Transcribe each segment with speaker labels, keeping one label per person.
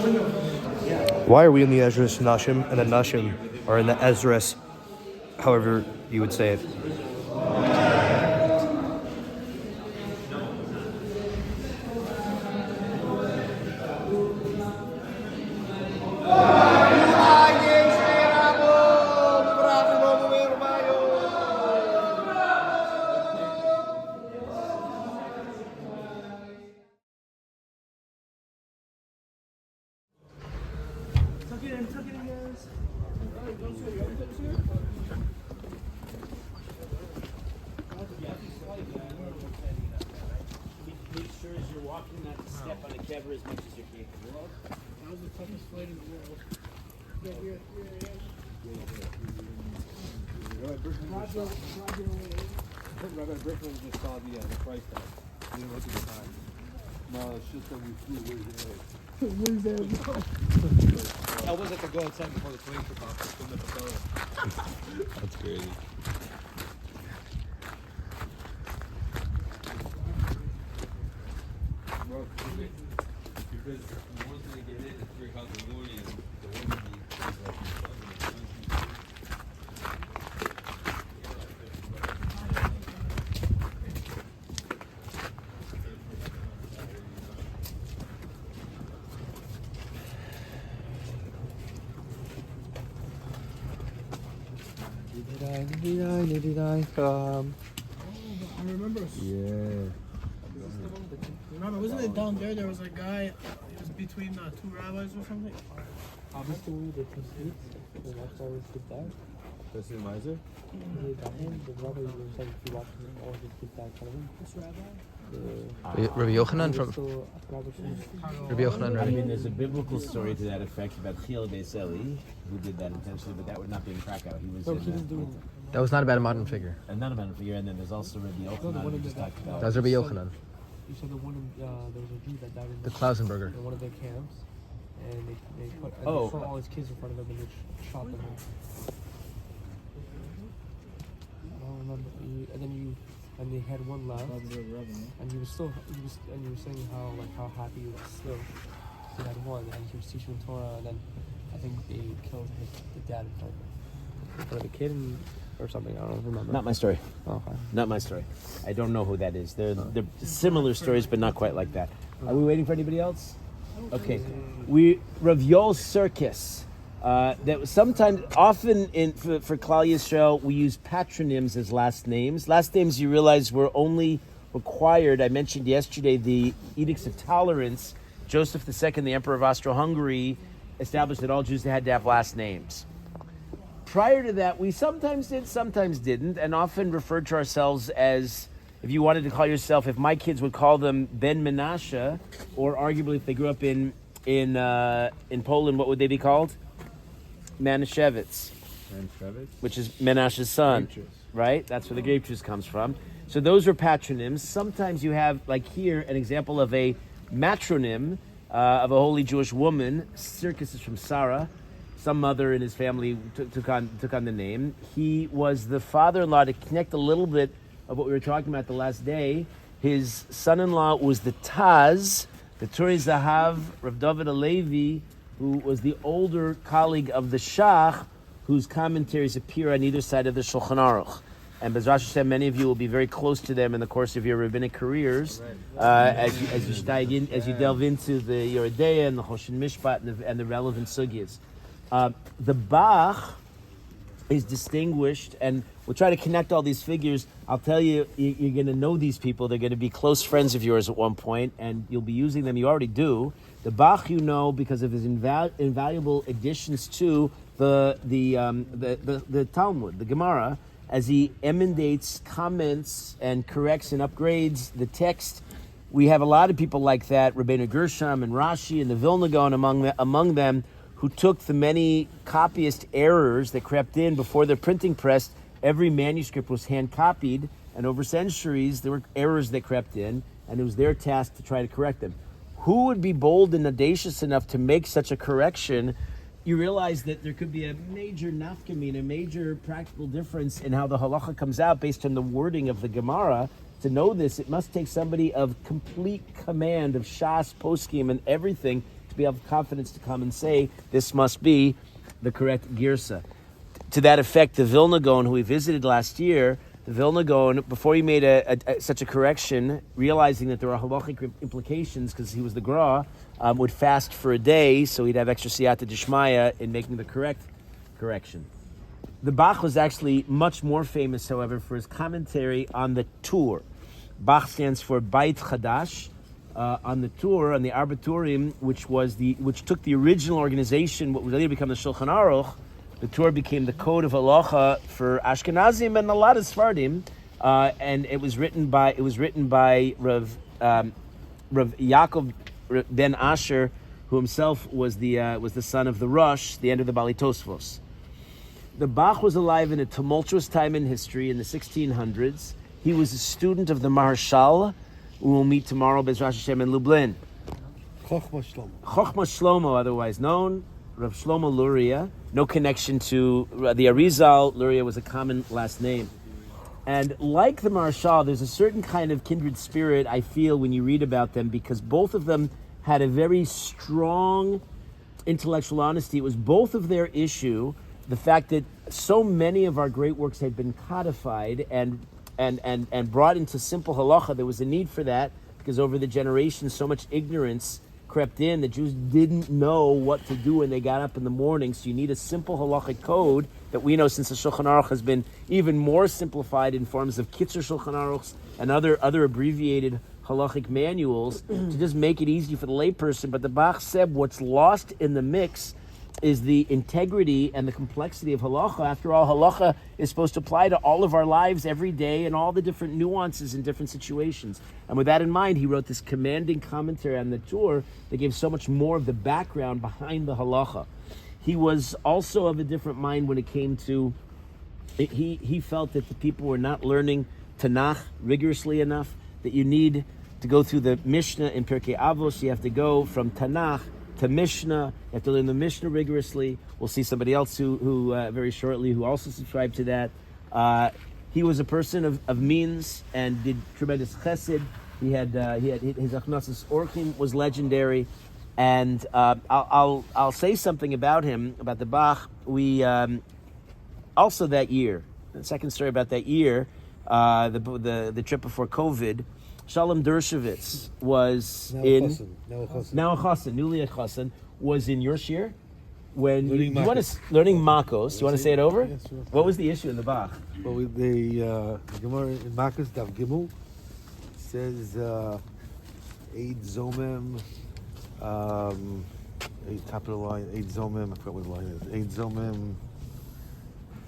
Speaker 1: Why are we in the Ezra's Nashim and the Nashim are in the Ezra's, however you would say it?
Speaker 2: Make sure as you're walking not to step on a kever as much as you're capable of.
Speaker 3: That was the toughest flight in the world.
Speaker 4: Rabbi Brickman just saw the price tag. We didn't look at the time. No, it's just that we flew way ahead.
Speaker 3: Where's that?
Speaker 4: I was at the go outside before the plane took off. Just couldn't have the
Speaker 5: That's crazy.
Speaker 4: Bro, because once they get in at 3 o'clock in the morning, the woman
Speaker 1: Did I come?
Speaker 3: I remember.
Speaker 1: Yeah.
Speaker 3: Remember, wasn't it down there? There was a guy. It was between two rabbis or something.
Speaker 4: Das ist Meiser?
Speaker 1: Rabbi Yochanan from Rabbi Yochanan.
Speaker 2: I mean, there's a biblical story to that effect about Chil Beis Eli, who did that intentionally, but that would not be in Krakow. He was
Speaker 1: That was not about a modern figure.
Speaker 2: not about a figure, and then there's also Rabbi Yochanan, who just talked about.
Speaker 1: That was Rabbi Yochanan,
Speaker 6: You said the one there was a Jew that died
Speaker 1: the Klausenberger.
Speaker 6: in one of their camps, and they put they
Speaker 2: Oh.
Speaker 6: threw all his kids in front of them and they shot them. I don't remember. And they had one left, and you were saying how happy he was still. He had one, and he was teaching Torah, and then I think they killed the dad in front of the kid or something. I don't remember.
Speaker 2: Not my story.
Speaker 6: Oh, okay.
Speaker 2: Not my story. I don't know who that is. They're similar stories, but not quite like that. Are we waiting for anybody else? Okay. Rav Yoel Circus. That was sometimes, often for Klal Yisrael, we use patronyms as last names. Last names, you realize, were only required. I mentioned yesterday the Edicts of Tolerance. Joseph II, the Emperor of Austro-Hungary, established that all Jews had to have last names. Prior to that, we sometimes did, sometimes didn't, and often referred to ourselves as, if you wanted to call yourself, if my kids would call them Ben Menashe, or arguably if they grew up in Poland, what would they be called? Manischewitz, which is Menashe's son, right? That's where the grape juice comes from. So those are patronyms. Sometimes you have, like here, an example of a matronym of a holy Jewish woman. Circus is from Sarah. Some mother in his family took on the name. He was the father-in-law, to connect a little bit of what we were talking about the last day. His son-in-law was the Taz, the Turi Zahav, Rav David Alevi, who was the older colleague of the Shach, whose commentaries appear on either side of the Shulchan Aruch. And Bezras Hashem, many of you will be very close to them in the course of your rabbinic careers, as you delve into the Yoredeya and the Choshen Mishpat and the relevant sugyas. The Bach is distinguished, and we'll try to connect all these figures. I'll tell you, you're going to know these people. They're going to be close friends of yours at one point, and you'll be using them. You already do. The Bach, you know, because of his invaluable additions to the Talmud, the Gemara, as he emanates, comments, and corrects and upgrades the text. We have a lot of people like that, Rabbeinu Gershom and Rashi and the Vilna Gaon among them, who took the many copyist errors that crept in before the printing press. Every manuscript was hand-copied, and over centuries there were errors that crept in, and it was their task to try to correct them. Who would be bold and audacious enough to make such a correction? You realize that there could be a major nafkamina, a major practical difference in how the halacha comes out based on the wording of the Gemara. To know this, it must take somebody of complete command of Shas, Poskim, and everything to be have confidence to come and say this must be the correct girsa. To that effect, the Vilna Gaon, who we visited last year, the Vilna Gaon, before he made such a correction, realizing that there were halachic implications because he was the Gra, would fast for a day, so he'd have extra siyata d'shmaya in making the correct correction. The Bach was actually much more famous, however, for his commentary on the Tur. Bach stands for Beit Chadash. On the Tur, on the Arbiturim, which took the original organization, what would later become the Shulchan Aruch. The Tur became the code of halacha for Ashkenazim and a lot of Sfardim, and it was written by Rav Yaakov ben Asher, who himself was the son of the Rosh, the end of the Bali Tosfos. The Bach was alive in a tumultuous time in history in the 1600s. He was a student of the Maharshal, who we'll meet tomorrow, Bezras Hashem, in Lublin.
Speaker 4: Chochma Shlomo.
Speaker 2: Chochma Shlomo, otherwise known, Rav Shlomo Luria. No connection to the Arizal. Luria was a common last name. And like the Maharshal, there's a certain kind of kindred spirit I feel when you read about them, because both of them had a very strong intellectual honesty. It was both of their issue, the fact that so many of our great works had been codified and brought into simple halacha. There was a need for that because over the generations, so much ignorance crept in. The Jews didn't know what to do when they got up in the morning. So you need a simple halachic code that we know, since the Shulchan Aruch has been even more simplified in forms of Kitzur Shulchan Aruchs and other abbreviated halachic manuals to just make it easy for the layperson. But the Bach said what's lost in the mix is the integrity and the complexity of halacha. After all, halacha is supposed to apply to all of our lives every day and all the different nuances in different situations. And with that in mind, he wrote this commanding commentary on the Tur that gave so much more of the background behind the halacha. He was also of a different mind when it came to, he felt that the people were not learning Tanakh rigorously enough, that you need to go through the Mishnah in Pirkei Avos. You have to go from Tanakh to Mishnah. You have to learn the Mishnah rigorously. We'll see somebody else who very shortly who also subscribed to that. He was a person of means and did tremendous chesed. He had his achnasas orchim was legendary, and I'll say something about him, about the Bach. We also that year, the second story about that year, the trip before COVID. Shalom Dershowitz was newly a chassan, was in your shir when learning Makos. You want to say it over?
Speaker 4: Yes, sure.
Speaker 2: What was the issue in the Bach?
Speaker 4: Well, the Gemara in Makos Daf Gimel says Eid Zomem, top of the line, Eid Zomem. I forgot what the line is. Eid Zomem,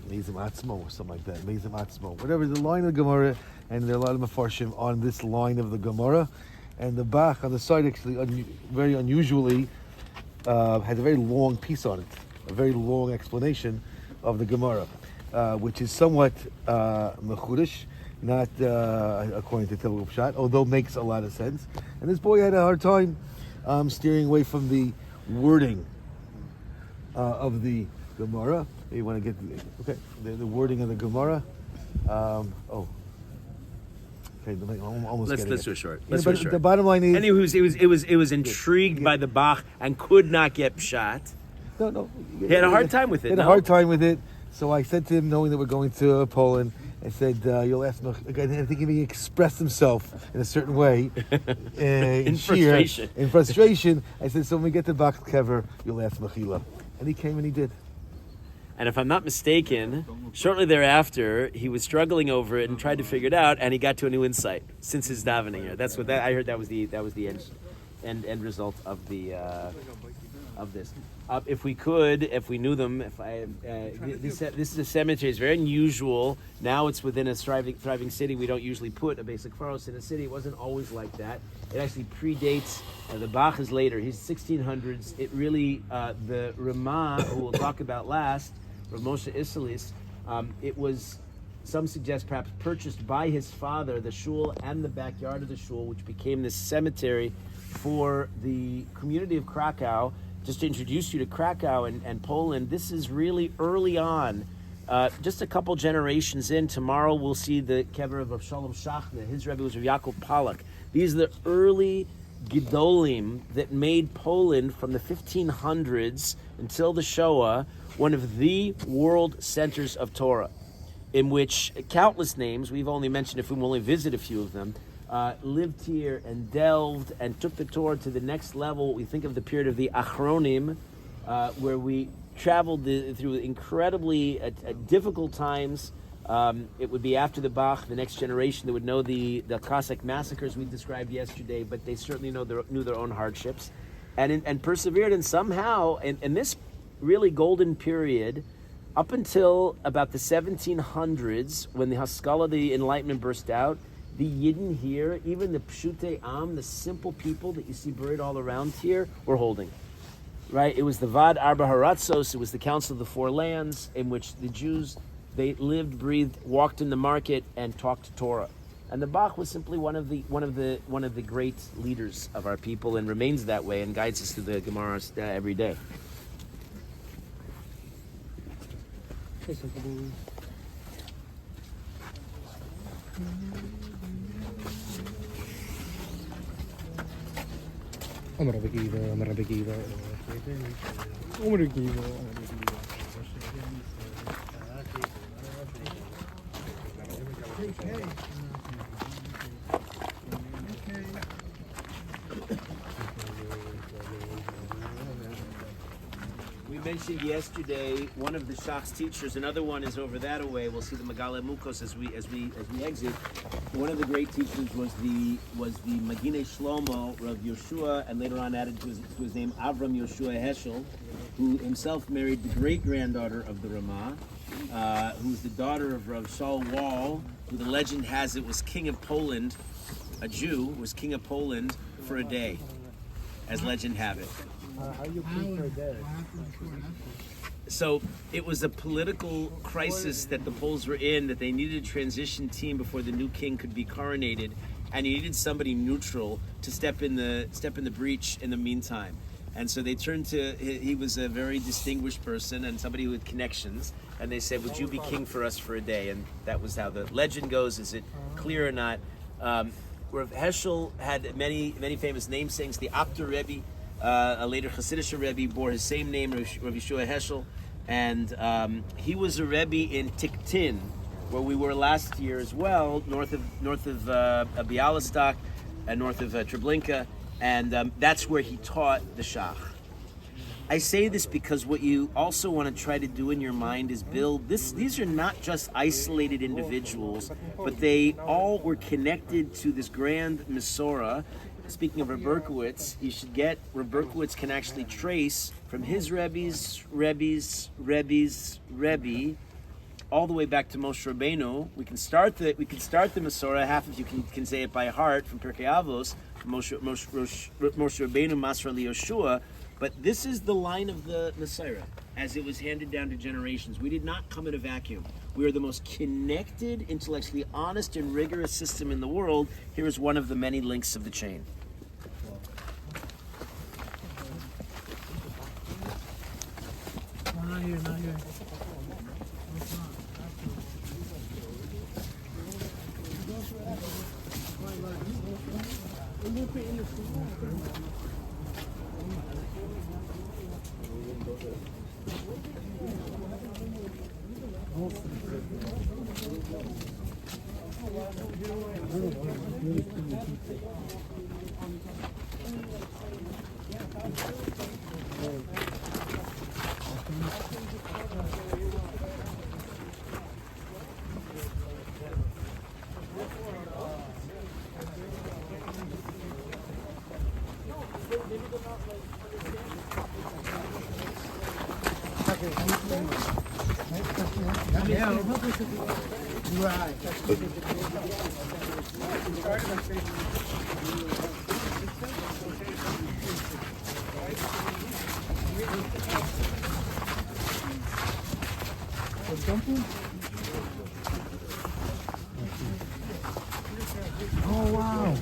Speaker 4: Meizim Atzmo or something like that. Meizim Atzmo, whatever the line of the Gemara. And there are a lot of mafarshim on this line of the Gemara, and the Bach on the side actually, very unusually, had a very long piece on it, a very long explanation of the Gemara, which is somewhat mechudish, not according to Tilgul Pshat, although makes a lot of sense. And this boy had a hard time steering away from the wording of the Gemara. You want to get the wording of the Gemara. Okay,
Speaker 2: Let's do it short.
Speaker 4: The bottom line is,
Speaker 2: and it was intrigued by the Bach and could not get pshat.
Speaker 4: No.
Speaker 2: He had a hard time with it.
Speaker 4: He had a hard time with it. So I said to him, knowing that we're going to Poland, I said, "You'll ask me again." I think he expressed himself in a certain way in
Speaker 2: frustration.
Speaker 4: In frustration, I said, "So when we get to Bach Kever, you'll ask Mechila," and he came and he did.
Speaker 2: And if I'm not mistaken, shortly thereafter, he was struggling over it and tried to figure it out, and he got to a new insight since his davening here. That's what I heard. That was the end result of the of this. If we knew them, this is a cemetery. It's very unusual. Now it's within a thriving city. We don't usually put a basic pharos in a city. It wasn't always like that. It actually predates. The Bach is later. He's 1600s. It really the Remah, who we'll talk about last, Rav Moshe Isserlis. It was, some suggest, perhaps purchased by his father, the shul and the backyard of the shul, which became this cemetery for the community of Krakow. Just to introduce you to Krakow and Poland, this is really early on, just a couple generations in. Tomorrow we'll see the kever of Shalom Shachna. His Rebbe was Rav Yaakov Pollock. These are the early Gedolim that made Poland from the 1500s until the Shoah one of the world centers of Torah, in which countless names, we've only mentioned if we only visit a few of them, lived here and delved and took the Torah to the next level. We think of the period of the Achronim, where we traveled through incredibly difficult times. It would be after the Bach, the next generation that would know the Cossack massacres we described yesterday, but they certainly knew their own hardships, and persevered, and somehow, in this really golden period, up until about the 1700s, when the Haskalah, the Enlightenment, burst out, the Yidden here, even the Pshutei Am, the simple people that you see buried all around here, were holding. Right? It was the Vad Arba Haratzos, it was the Council of the Four Lands, in which the Jews, they lived, breathed, walked in the market, and talked Torah. And the Bach was simply one of the great leaders of our people, and remains that way, and guides us through the Gemara every day. We mentioned yesterday one of the Shach's teachers. Another one is over that away. We'll see the Megale Mukos as we exit. One of the great teachers was the Magine Shlomo, Rav Yoshua, and later on added to his name Avram Yoshua Heschel, who himself married the great granddaughter of the Remah, who's the daughter of Rav Shaul Wall, who the legend has it was king of Poland. A Jew was king of Poland for a day, as legend have it.
Speaker 6: How you king for a day?
Speaker 2: So it was a political crisis that the Poles were in, that they needed a transition team before the new king could be coronated, and you needed somebody neutral to step in the breach in the meantime. And so they turned to, he was a very distinguished person and somebody with connections, and they said, would you be king for us for a day? And that was how the legend goes. Is it clear or not? Rav Heschel had many famous namesakes. The Apter Rebbe, a later Hasidic Rebbe, bore his same name, Rav Yeshua Heschel, and he was a Rebbe in Tiktin, where we were last year as well, north of Bialystok, and north of Treblinka, and that's where he taught the Shach. I say this because what you also want to try to do in your mind is build this. These are not just isolated individuals, but they all were connected to this grand Mesorah. Speaking of Reb Berkowitz, you should get Reb Berkowitz can actually trace from his Rebbe's Rebbe all the way back to Moshe Rabbeinu. We can start the Mesorah. Half of you can say it by heart from Pirkei Avos, Moshe Rabbeinu, Masra Yoshua. But this is the line of the Messiah as it was handed down to generations. We did not come in a vacuum. We are the most connected, intellectually honest, and rigorous system in the world. Here is one of the many links of the chain.
Speaker 3: Not here, not here.
Speaker 6: Oh wow!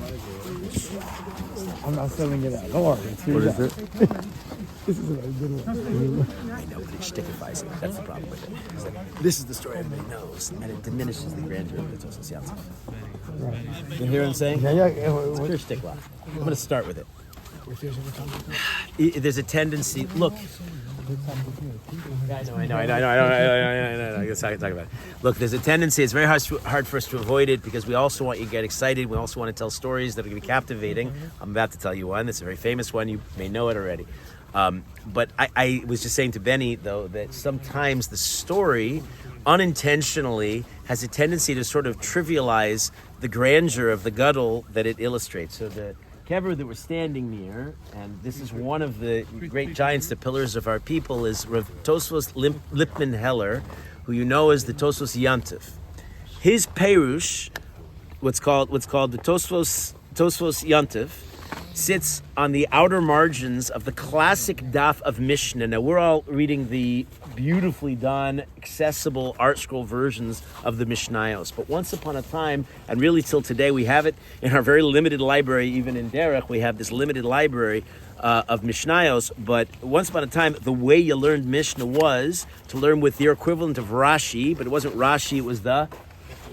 Speaker 6: I'm not selling it at Lord.
Speaker 4: What is it?
Speaker 2: I know, but it shtickifies it. That's the problem with it. It's like, this is the story everybody knows, and it diminishes the grandeur of the Tosos Yantef. You hear what I'm saying?
Speaker 4: Yeah.
Speaker 2: It's pure shtickla. I'm going to start with it. There's a tendency. Look. I know. I guess I can talk about it. Look, there's a tendency. It's very hard for us to avoid it because we also want you to get excited. We also want to tell stories that are going to be captivating. I'm about to tell you one. It's a very famous one. You may know it already. But I was just saying to Benny, though, that sometimes the story unintentionally has a tendency to sort of trivialize the grandeur of the gadol that it illustrates. So the kever that we're standing near, and this is one of the great giants, the pillars of our people, is Rav Tosfos Lipman Heller, who you know as the Tosos Yantef. His Perush, what's called the Tosfos Yantef, sits on the outer margins of the classic daf of Mishnah. Now we're all reading the beautifully done, accessible art scroll versions of the Mishnayos. But once upon a time, and really till today, we have it in our very limited library, even in Derech, we have this limited library of Mishnayos. But once upon a time, the way you learned Mishnah was to learn with their equivalent of Rashi, but it wasn't Rashi, it was the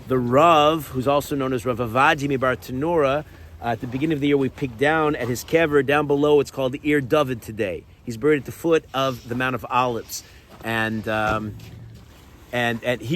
Speaker 2: Rav, who's also known as Rav Avadim Bar Tenora. At the beginning of the year, we picked down at his kever. Down below, it's called the Ir David today. He's buried at the foot of the Mount of Olives. And he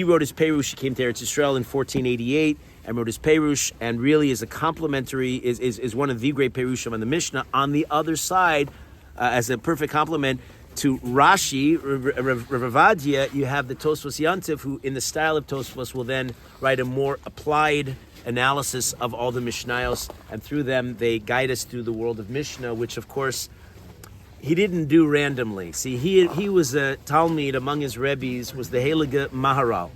Speaker 2: wrote his Perush. He came to Eretz Yisrael in 1488 and wrote his Perush, and really is a complementary, is one of the great Perushim on the Mishnah. On the other side, as a perfect complement to Rashi, Rav Avadia, you have the Tosfos Yantef, who in the style of Tosfos will then write a more applied analysis of all the Mishnayos, and through them they guide us through the world of Mishnah, which of course he didn't do randomly. See, he was a Talmud among his Rebbes, was the Heilige Maharal,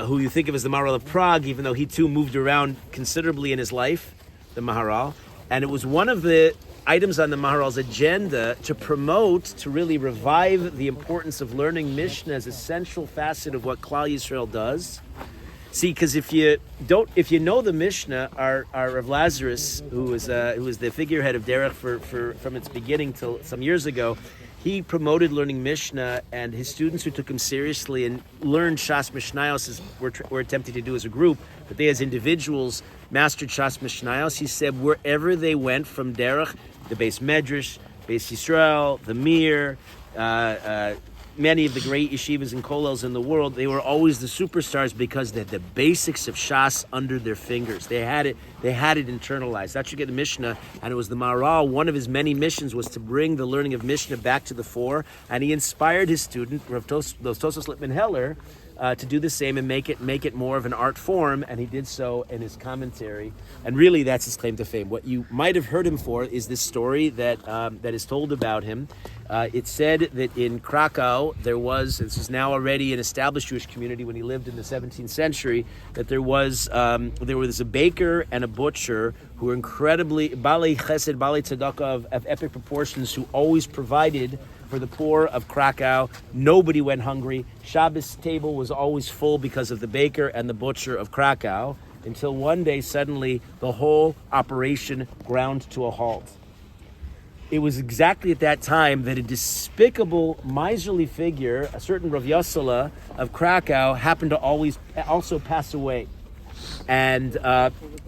Speaker 2: who you think of as the Maharal of Prague, even though he too moved around considerably in his life, the Maharal. And it was one of the items on the Maharal's agenda to promote, to really revive the importance of learning Mishnah as a central facet of what Klal Yisrael does. See, because if you know the Mishnah, our Rav Lazarus, who was the figurehead of Derech from its beginning till some years ago, he promoted learning Mishnah, and his students who took him seriously and learned Shas Mishnayos, as we're attempting to do as a group, but they as individuals mastered Shas Mishnayos. He said wherever they went from Derech, the Beis Medrash, Beis Yisrael, the Mir, many of the great yeshivas and kollels in the world, they were always the superstars because they had the basics of Shas under their fingers. They had it internalized. That should get the Mishnah, and it was the Maharal. One of his many missions was to bring the learning of Mishnah back to the fore, and he inspired his student, Rav Tosfos Lipman Heller, to do the same and make it more of an art form, and he did so in his commentary. And really, that's his claim to fame. What you might have heard him for is this story that is told about him. It's said that in Krakow this is now already an established Jewish community when he lived in the 17th century, that there was a baker and a butcher who were incredibly Balei Chesed, Balei Tzedakah of epic proportions, who always provided for the poor of Krakow. Nobody went hungry. Shabbos table was always full because of the baker and the butcher of Krakow, until one day suddenly the whole operation ground to a halt. It was exactly at that time that a despicable, miserly figure, a certain Rav Yosela of Krakow, happened to also pass away. And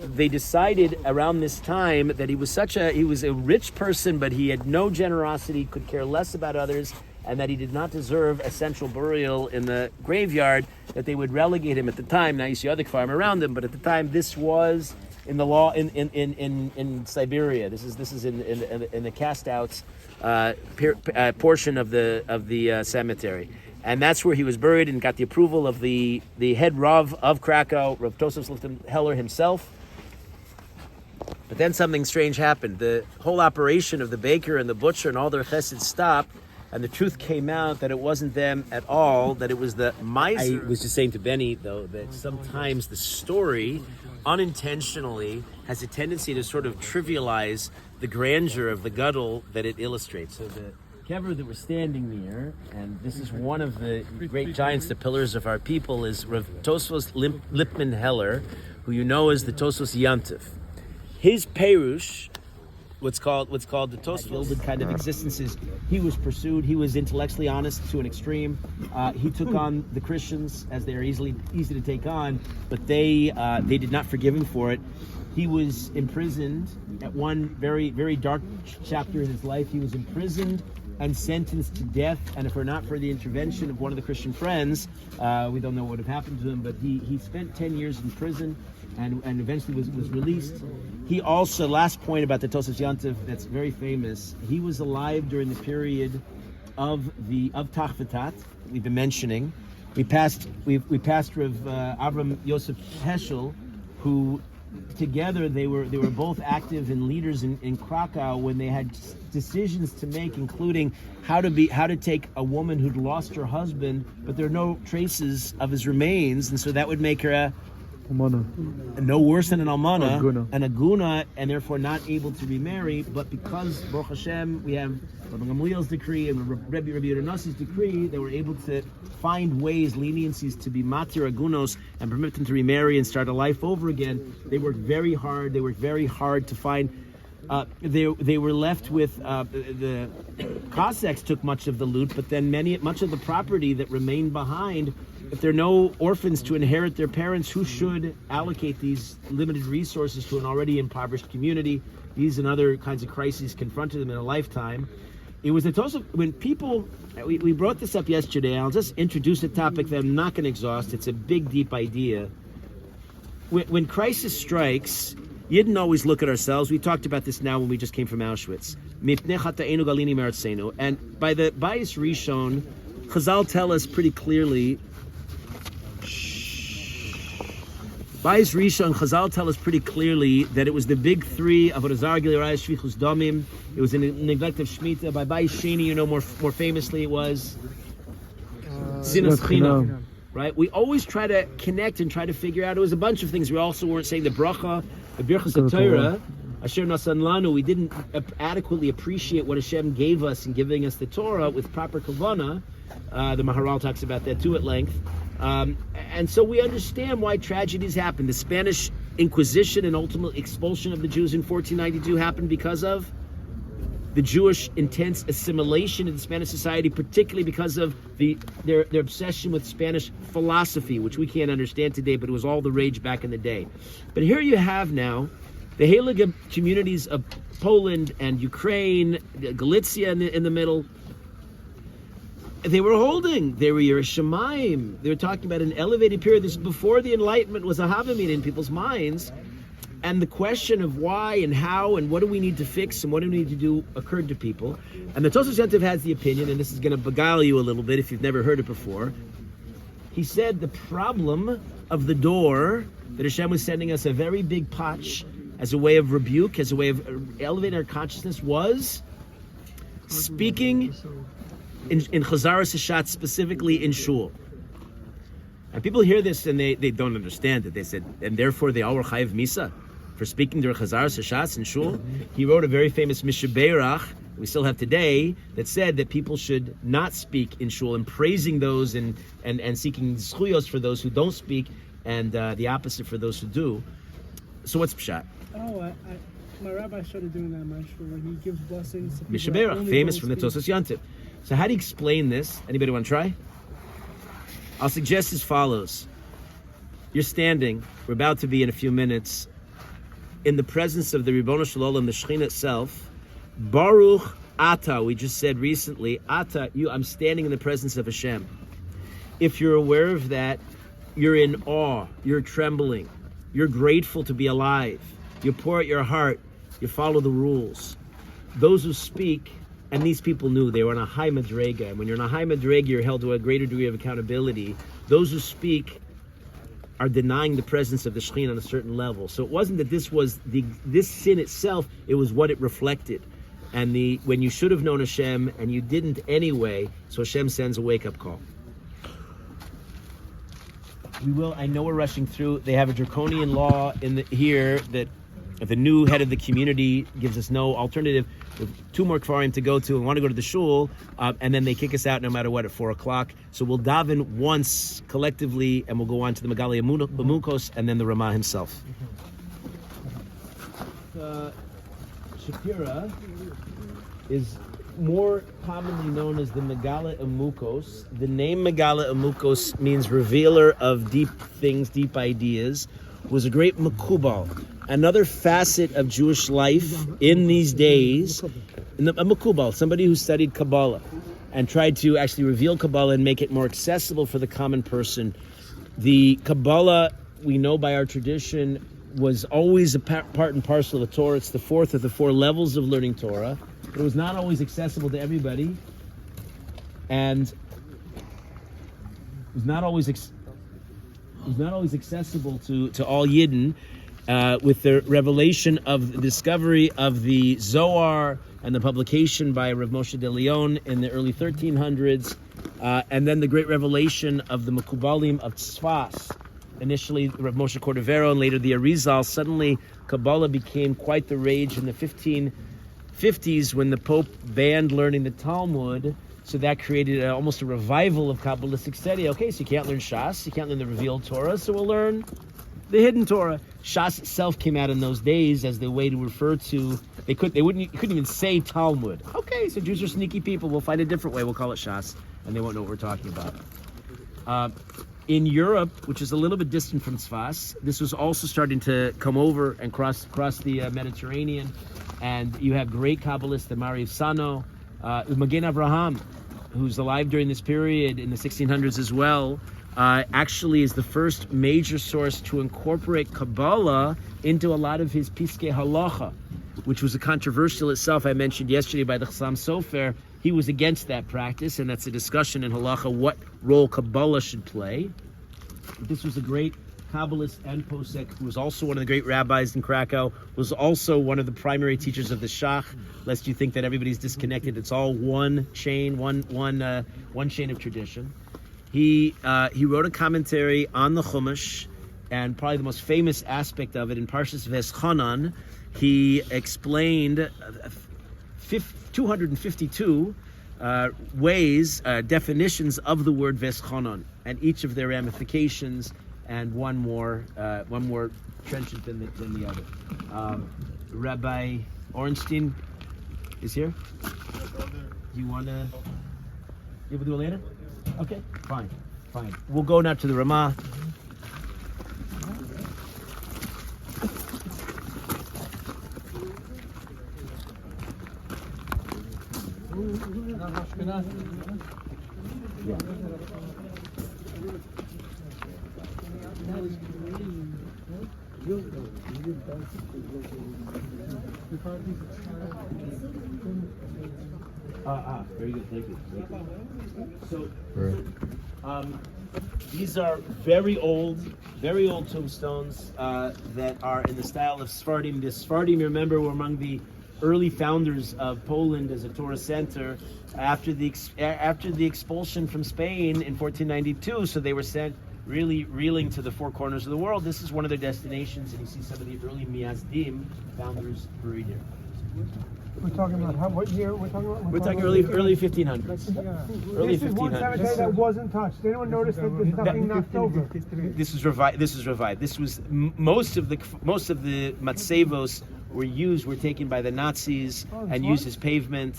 Speaker 2: they decided around this time that he was a rich person, but he had no generosity, could care less about others, and that he did not deserve a central burial in the graveyard, that they would relegate him at the time. Now you see other farm around him, but at the time this was in the law in Siberia. This is in the cast outs portion of the cemetery. And that's where he was buried and got the approval of the head Rav of Krakow, Rav Tosfos Lipman Heller himself. But then something strange happened. The whole operation of the baker and the butcher and all their chesed stopped, and the truth came out that it wasn't them at all, that it was the miser. I was just saying to Benny, though, that sometimes the story unintentionally has a tendency to sort of trivialize the grandeur of the gadol that it illustrates. So the kever that we're standing near, and this is one of the great giants, the pillars of our people, is Rav Tosfos Lipman Heller, who you know as the Tosos Yantef. His Perush, what's called the Tosfos kind of existences. He was pursued. He was intellectually honest to an extreme. He took on the Christians as they are easy to take on, but they did not forgive him for it. He was imprisoned at one very, very dark chapter in his life. He was imprisoned and sentenced to death. And if it were not for the intervention of one of the Christian friends, we don't know what would have happened to him. But he spent 10 years in prison and eventually was released. He also, last point about the Tosas Yantiv that's very famous, he was alive during the period of Tachvatat we've been mentioning. We passed Rav Avram Yosef Heschel, who together they were both active and leaders in Krakow when they had decisions to make, including how to take a woman who'd lost her husband, but there are no traces of his remains, and so that would make her no worse than an almana, an aguna, and therefore not able to remarry. But because Baruch Hashem, we have Rabbi Gamliel's decree and Rabbi Yehuda decree, they were able to find ways, leniencies to be matir agunos and permit them to remarry and start a life over again. They worked very hard. They worked very hard to find. They were left with the Cossacks took much of the loot, but then much of the property that remained behind. If there are no orphans to inherit their parents, who should allocate these limited resources to an already impoverished community? These and other kinds of crises confronted them in a lifetime. It was a total when people. We brought this up yesterday. I'll just introduce a topic that I'm not going to exhaust. It's a big, deep idea. When crisis strikes, you didn't always look at ourselves. We talked about this now when we just came from Auschwitz. And by the Bayis Rishon, Chazal tell us pretty clearly. Bayis Rishon, Chazal tell us pretty clearly that it was the big three of Avodah Zarah, Gilui Arayos, Shfichus Damim. It was a neglect of Shemitah. By Bayis Sheni, you know, more famously, it was Sinas Chinam. Right? We always try to connect and try to figure out. It was a bunch of things. We also weren't saying the bracha, the birchas Torah, Asher Nasan Lanu. We didn't adequately appreciate what Hashem gave us in giving us the Torah with proper kavana. The Maharal talks about that too at length. And so we understand why tragedies happen. The Spanish Inquisition and ultimate expulsion of the Jews in 1492 happened because of the Jewish intense assimilation into Spanish society, particularly because of their obsession with Spanish philosophy, which we can't understand today, but it was all the rage back in the day. But here you have now the Heilige communities of Poland and Ukraine, Galicia in the middle. They were holding. They were Yerushalayim. They were talking about an elevated period. This before the Enlightenment was a Havamina in people's minds. And the question of why and how and what do we need to fix and what do we need to do occurred to people. And the Tosas Yantiv has the opinion, and this is going to beguile you a little bit if you've never heard it before. He said the problem of the door, that Hashem was sending us a very big patch as a way of rebuke, as a way of elevating our consciousness, was speaking in Chazaras Hashat, specifically in Shul. And people hear this and they don't understand it. They said, and therefore they all were Chayiv Misa for speaking during Chazaras Hashat in Shul. He wrote a very famous Mishabeirach, we still have today, that said that people should not speak in Shul, and praising those and seeking zchuyos for those who don't speak, and the opposite for those who do. So what's Pshat?
Speaker 3: My rabbi started doing that in my shul, when he gives blessings to people.
Speaker 2: Mishabeirach, famous from the Tosas Yantiv. So how do you explain this? Anybody want to try? I'll suggest as follows. You're standing, we're about to be in a few minutes, in the presence of the Ribono Shel Olam, the Shekhinah itself. Baruch Ata, we just said recently, Ata, I'm standing in the presence of Hashem. If you're aware of that, you're in awe, you're trembling, you're grateful to be alive, you pour out your heart, you follow the rules. Those who speak, and these people knew they were on a high madrega, and when you're on a high madrega, you're held to a greater degree of accountability. Those who speak are denying the presence of the Shekhinah on a certain level. So it wasn't that this sin itself, it was what it reflected. And when you should have known Hashem, and you didn't anyway, so Hashem sends a wake-up call. I know we're rushing through. They have a draconian law here that the new head of the community gives us no alternative. With 2 more kfarim to go to, and want to go to the shul, and then they kick us out no matter what at 4 o'clock. So we'll daven once collectively, and we'll go on to the Megali Amukos, and then the Remah himself. Shapira is more commonly known as the Megala Emukos. The name Megala Emukos means revealer of deep things, deep ideas. Was a great Makubal. Another facet of Jewish life in these days, a Makubal, somebody who studied Kabbalah and tried to actually reveal Kabbalah and make it more accessible for the common person. The Kabbalah, we know by our tradition, was always a part and parcel of the Torah. It's the fourth of the four levels of learning Torah. It was not always accessible to everybody, and it was not always accessible to all Yidden. With the revelation of the discovery of the Zohar and the publication by Rav Moshe de Leon in the early 1300s, and then the great revelation of the Mekubalim of Tzfas, initially Rav Moshe Cordovero and later the Arizal, suddenly Kabbalah became quite the rage in the 1550s when the Pope banned learning the Talmud. So that created almost a revival of Kabbalistic study. Okay, so you can't learn Shas, you can't learn the revealed Torah, so we'll learn the hidden Torah. Shas itself came out in those days as the way to refer to. You couldn't even say Talmud. Okay, so Jews are sneaky people. We'll find a different way. We'll call it Shas, and they won't know what we're talking about. In Europe, which is a little bit distant from Tzfas, this was also starting to come over and cross the Mediterranean, and you have great Kabbalists, the Mari of Sano, Magen Avraham, who's alive during this period in the 1600s as well. Actually is the first major source to incorporate Kabbalah into a lot of his Piskei Halacha, which was a controversial itself. I mentioned yesterday by the Chassam Sofer. He was against that practice, and that's a discussion in Halacha what role Kabbalah should play. This was a great Kabbalist and Posek, who was also one of the great rabbis in Krakow, was also one of the primary teachers of the Shach. Lest you think that everybody's disconnected, it's all one chain, one chain of tradition. He wrote a commentary on the Chumash, and probably the most famous aspect of it in Parshas Veschanan, he explained 252 ways, definitions of the word Veschanan, and each of their ramifications, and one more trenchant than the other. Rabbi Ornstein is here. Do you want to? You able to do it later? Okay, fine. We'll go now to the Remah. Very good, thank you. So, these are very old tombstones that are in the style of Sephardim. The Sephardim, remember, were among the early founders of Poland as a Torah center after the expulsion from Spain in 1492. So they were sent really reeling to the four corners of the world. This is one of their destinations, and you see some of the early Miyazdim founders buried here.
Speaker 7: We're talking about what year we're talking about?
Speaker 2: We're talking early 1500s.
Speaker 7: Yeah.
Speaker 2: Early
Speaker 7: This is one
Speaker 2: 1500s.
Speaker 7: cemetery that wasn't touched. Did anyone notice that there's nothing knocked over?
Speaker 2: This was revived. This was most of the matzevos were taken by the Nazis and used as pavement.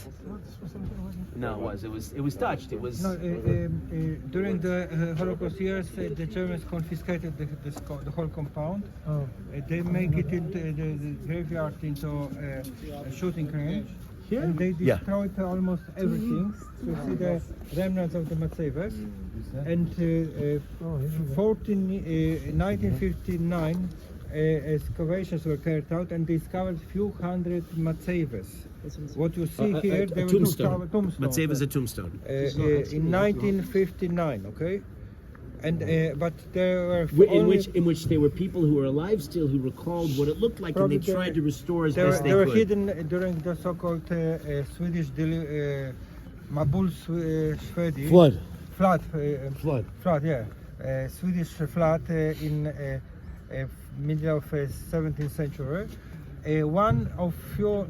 Speaker 2: No, it was touched. It was.
Speaker 7: No, during the Holocaust years, the Germans confiscated the whole compound. Oh. They make it into the graveyard into a shooting range. Here? And they destroyed almost everything. So you see the remnants of the Matzevas. And 1959, excavations were carried out and they discovered few hundred Matzevas. What you see here, they were tombstone.
Speaker 2: Matzeva is a tombstone.
Speaker 7: In 1959, okay? And but there were
Speaker 2: in which there were people who were alive still who recalled what it looked like, and they tried to restore as best they could.
Speaker 7: They were hidden during the so-called Swedish Mabul Swedish flood. Yeah, Swedish flood in middle of 17th century. One of few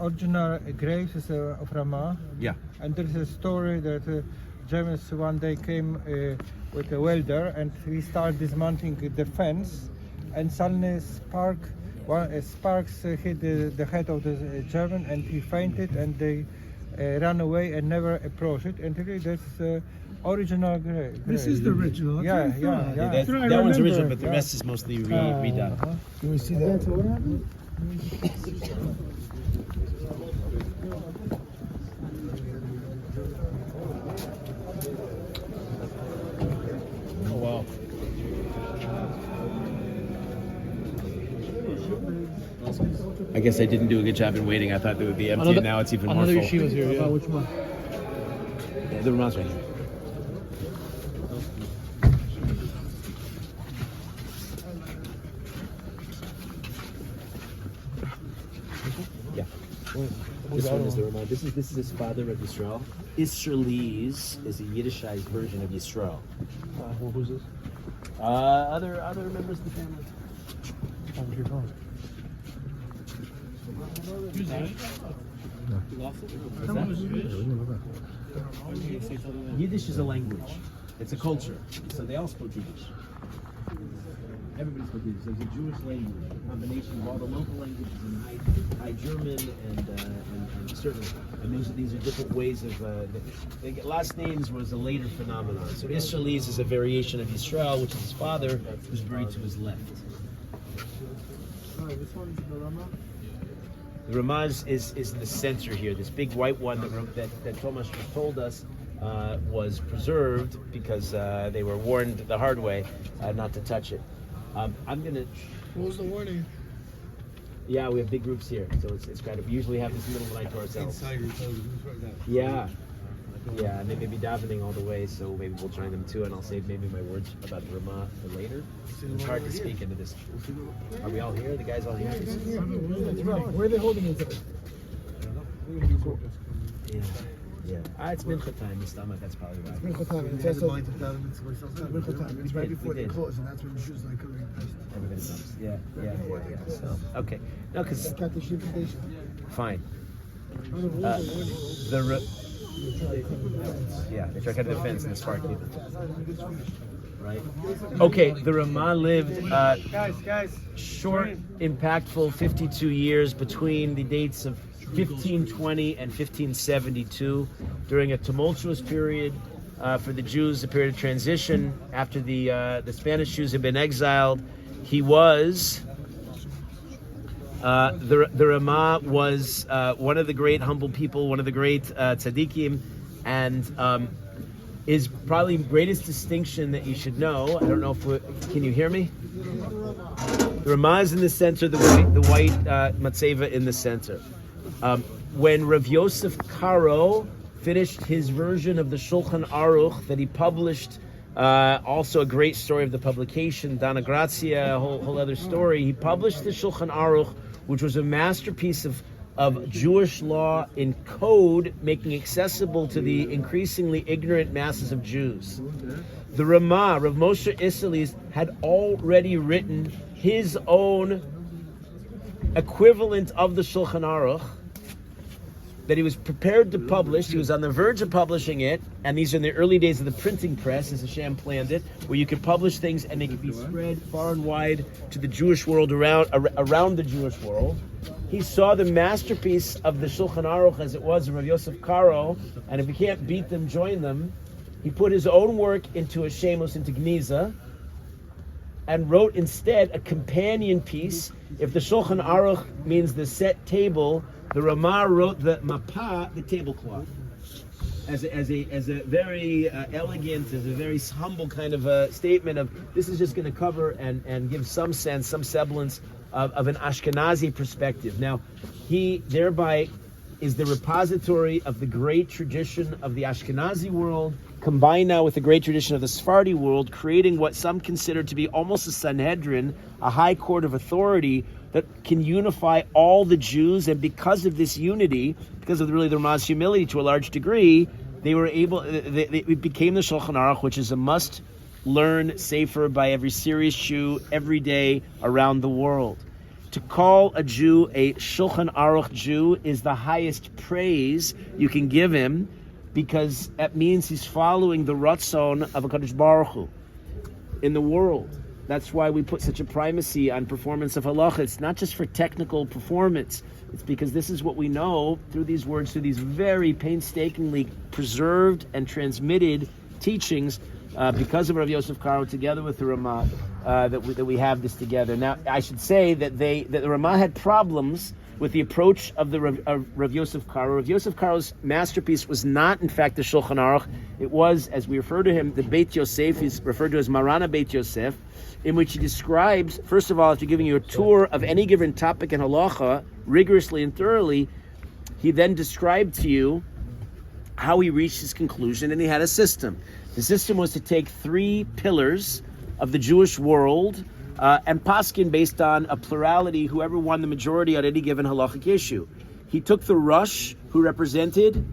Speaker 7: original graves is of Remah.
Speaker 2: Yeah.
Speaker 7: And there is a story that Germans one day came with a welder and he started dismantling the fence, and suddenly spark one sparks hit the head of the German, and he fainted, and they ran away and never approached it. And really, that's original grave.
Speaker 3: This is the original. That's
Speaker 7: Yeah,
Speaker 3: what I
Speaker 7: yeah,
Speaker 3: thought.
Speaker 7: yeah.
Speaker 2: That,
Speaker 3: That's what I
Speaker 2: that one's
Speaker 3: remember.
Speaker 2: original, but the rest is mostly redone.
Speaker 3: Can we see that?
Speaker 2: Oh wow. I guess I didn't do a good job in waiting. I thought they would be empty, and now it's even more
Speaker 6: Another
Speaker 2: full.
Speaker 6: yeshiva's here. Yeah.
Speaker 3: Which one?
Speaker 2: Yeah, the Remah's right here. Yeah. This one is the Remah. This is his father of Yisrael. Israelis is a Yiddishized version of Yisrael.
Speaker 6: Who's this?
Speaker 2: Other members of the family. Yiddish is a language. It's a culture. So they all spoke Yiddish. Everybody spoke Yiddish. There's a Jewish language, a combination of all the local languages in High German and certain. And these are different ways of. Last names was a later phenomenon. So Israelis is a variation of Yisrael, which is his father, who's buried to his left.
Speaker 3: This one's the Remah.
Speaker 2: The Remah is in the center here. This big white one that Tomasz just told us was preserved because they were warned the hard way not to touch it. I'm gonna.
Speaker 3: What was the warning?
Speaker 2: Yeah, we have big groups here, so it's kind of. We usually have this middle of the night to ourselves.
Speaker 4: Inside your television right now.
Speaker 2: Yeah. Yeah, and they may be davening all the way, so maybe we'll join them too, and I'll save maybe my words about the Remah for later. It's hard to speak into this. Are we all here? The guys all here?
Speaker 3: Where are they holding each other?
Speaker 2: Yeah. It's mincha time, the stomach, that's probably why.
Speaker 3: Mincha time. It's
Speaker 4: It's
Speaker 3: also
Speaker 4: also
Speaker 3: Mincha time. It's right
Speaker 2: We
Speaker 3: before they
Speaker 2: did.
Speaker 3: close, and that's when the shoes like coming.
Speaker 2: Everybody comes. Yeah. So, okay. No, because,
Speaker 3: Got the shipping station.
Speaker 2: fine. They try to cut the fence and the spark people. Right? Okay, the Remah lived
Speaker 7: Guys.
Speaker 2: short, impactful 52 years between the dates of 1520 and 1572, during a tumultuous period for the Jews, a period of transition after the Spanish Jews had been exiled. He was the Remah was one of the great humble people, one of the great tzaddikim, and his probably greatest distinction that you should know. I don't know if can you hear me? The Remah is in the center, the white matzeva in the center. When Rav Yosef Karo finished his version of the Shulchan Aruch that he published, also a great story of the publication, Dana Grazia, a whole other story. He published the Shulchan Aruch, which was a masterpiece of Jewish law in code, making accessible to the increasingly ignorant masses of Jews. The Remah, Rav Moshe Isserles, had already written his own equivalent of the Shulchan Aruch that he was prepared to publish. He was on the verge of publishing it, and these are in the early days of the printing press, as Hashem planned it, where you could publish things and they could be spread far and wide to the Jewish world, around the Jewish world. He saw the masterpiece of the Shulchan Aruch as it was, Rav Yosef Karo, and if you can't beat them, join them. He put his own work into a Shemos, into Gniza, and wrote instead a companion piece. If the Shulchan Aruch means the set table, the Remah wrote the mapa, the tablecloth, as a very elegant, as a very humble kind of a statement of this is just going to cover and give some sense, some semblance of an Ashkenazi perspective. Now, he thereby is the repository of the great tradition of the Ashkenazi world, combined now with the great tradition of the Sephardi world, creating what some consider to be almost a Sanhedrin, a high court of authority that can unify all the Jews. And because of this unity, because of the Ramah's humility to a large degree, they were able. It became the Shulchan Aruch, which is a must-learn sefer by every serious Jew every day around the world. To call a Jew a Shulchan Aruch Jew is the highest praise you can give him, because that means he's following the Ratzon of HaKadosh Baruch Hu in the world. That's why we put such a primacy on performance of halacha. It's not just for technical performance. It's because this is what we know through these words, through these very painstakingly preserved and transmitted teachings, because of Rav Yosef Karo together with the Remah, that we have this together. Now, I should say that the Remah had problems with the approach of the Rav Yosef Karo. Rav Yosef Karo's masterpiece was not, in fact, the Shulchan Aruch. It was, as we refer to him, the Beit Yosef. He's referred to as Marana Beit Yosef, in which he describes, first of all, after giving you a tour of any given topic in halacha, rigorously and thoroughly, he then described to you how he reached his conclusion, and he had a system. The system was to take 3 pillars of the Jewish world and paskin based on a plurality, whoever won the majority on any given halachic issue. He took the Rosh, who represented,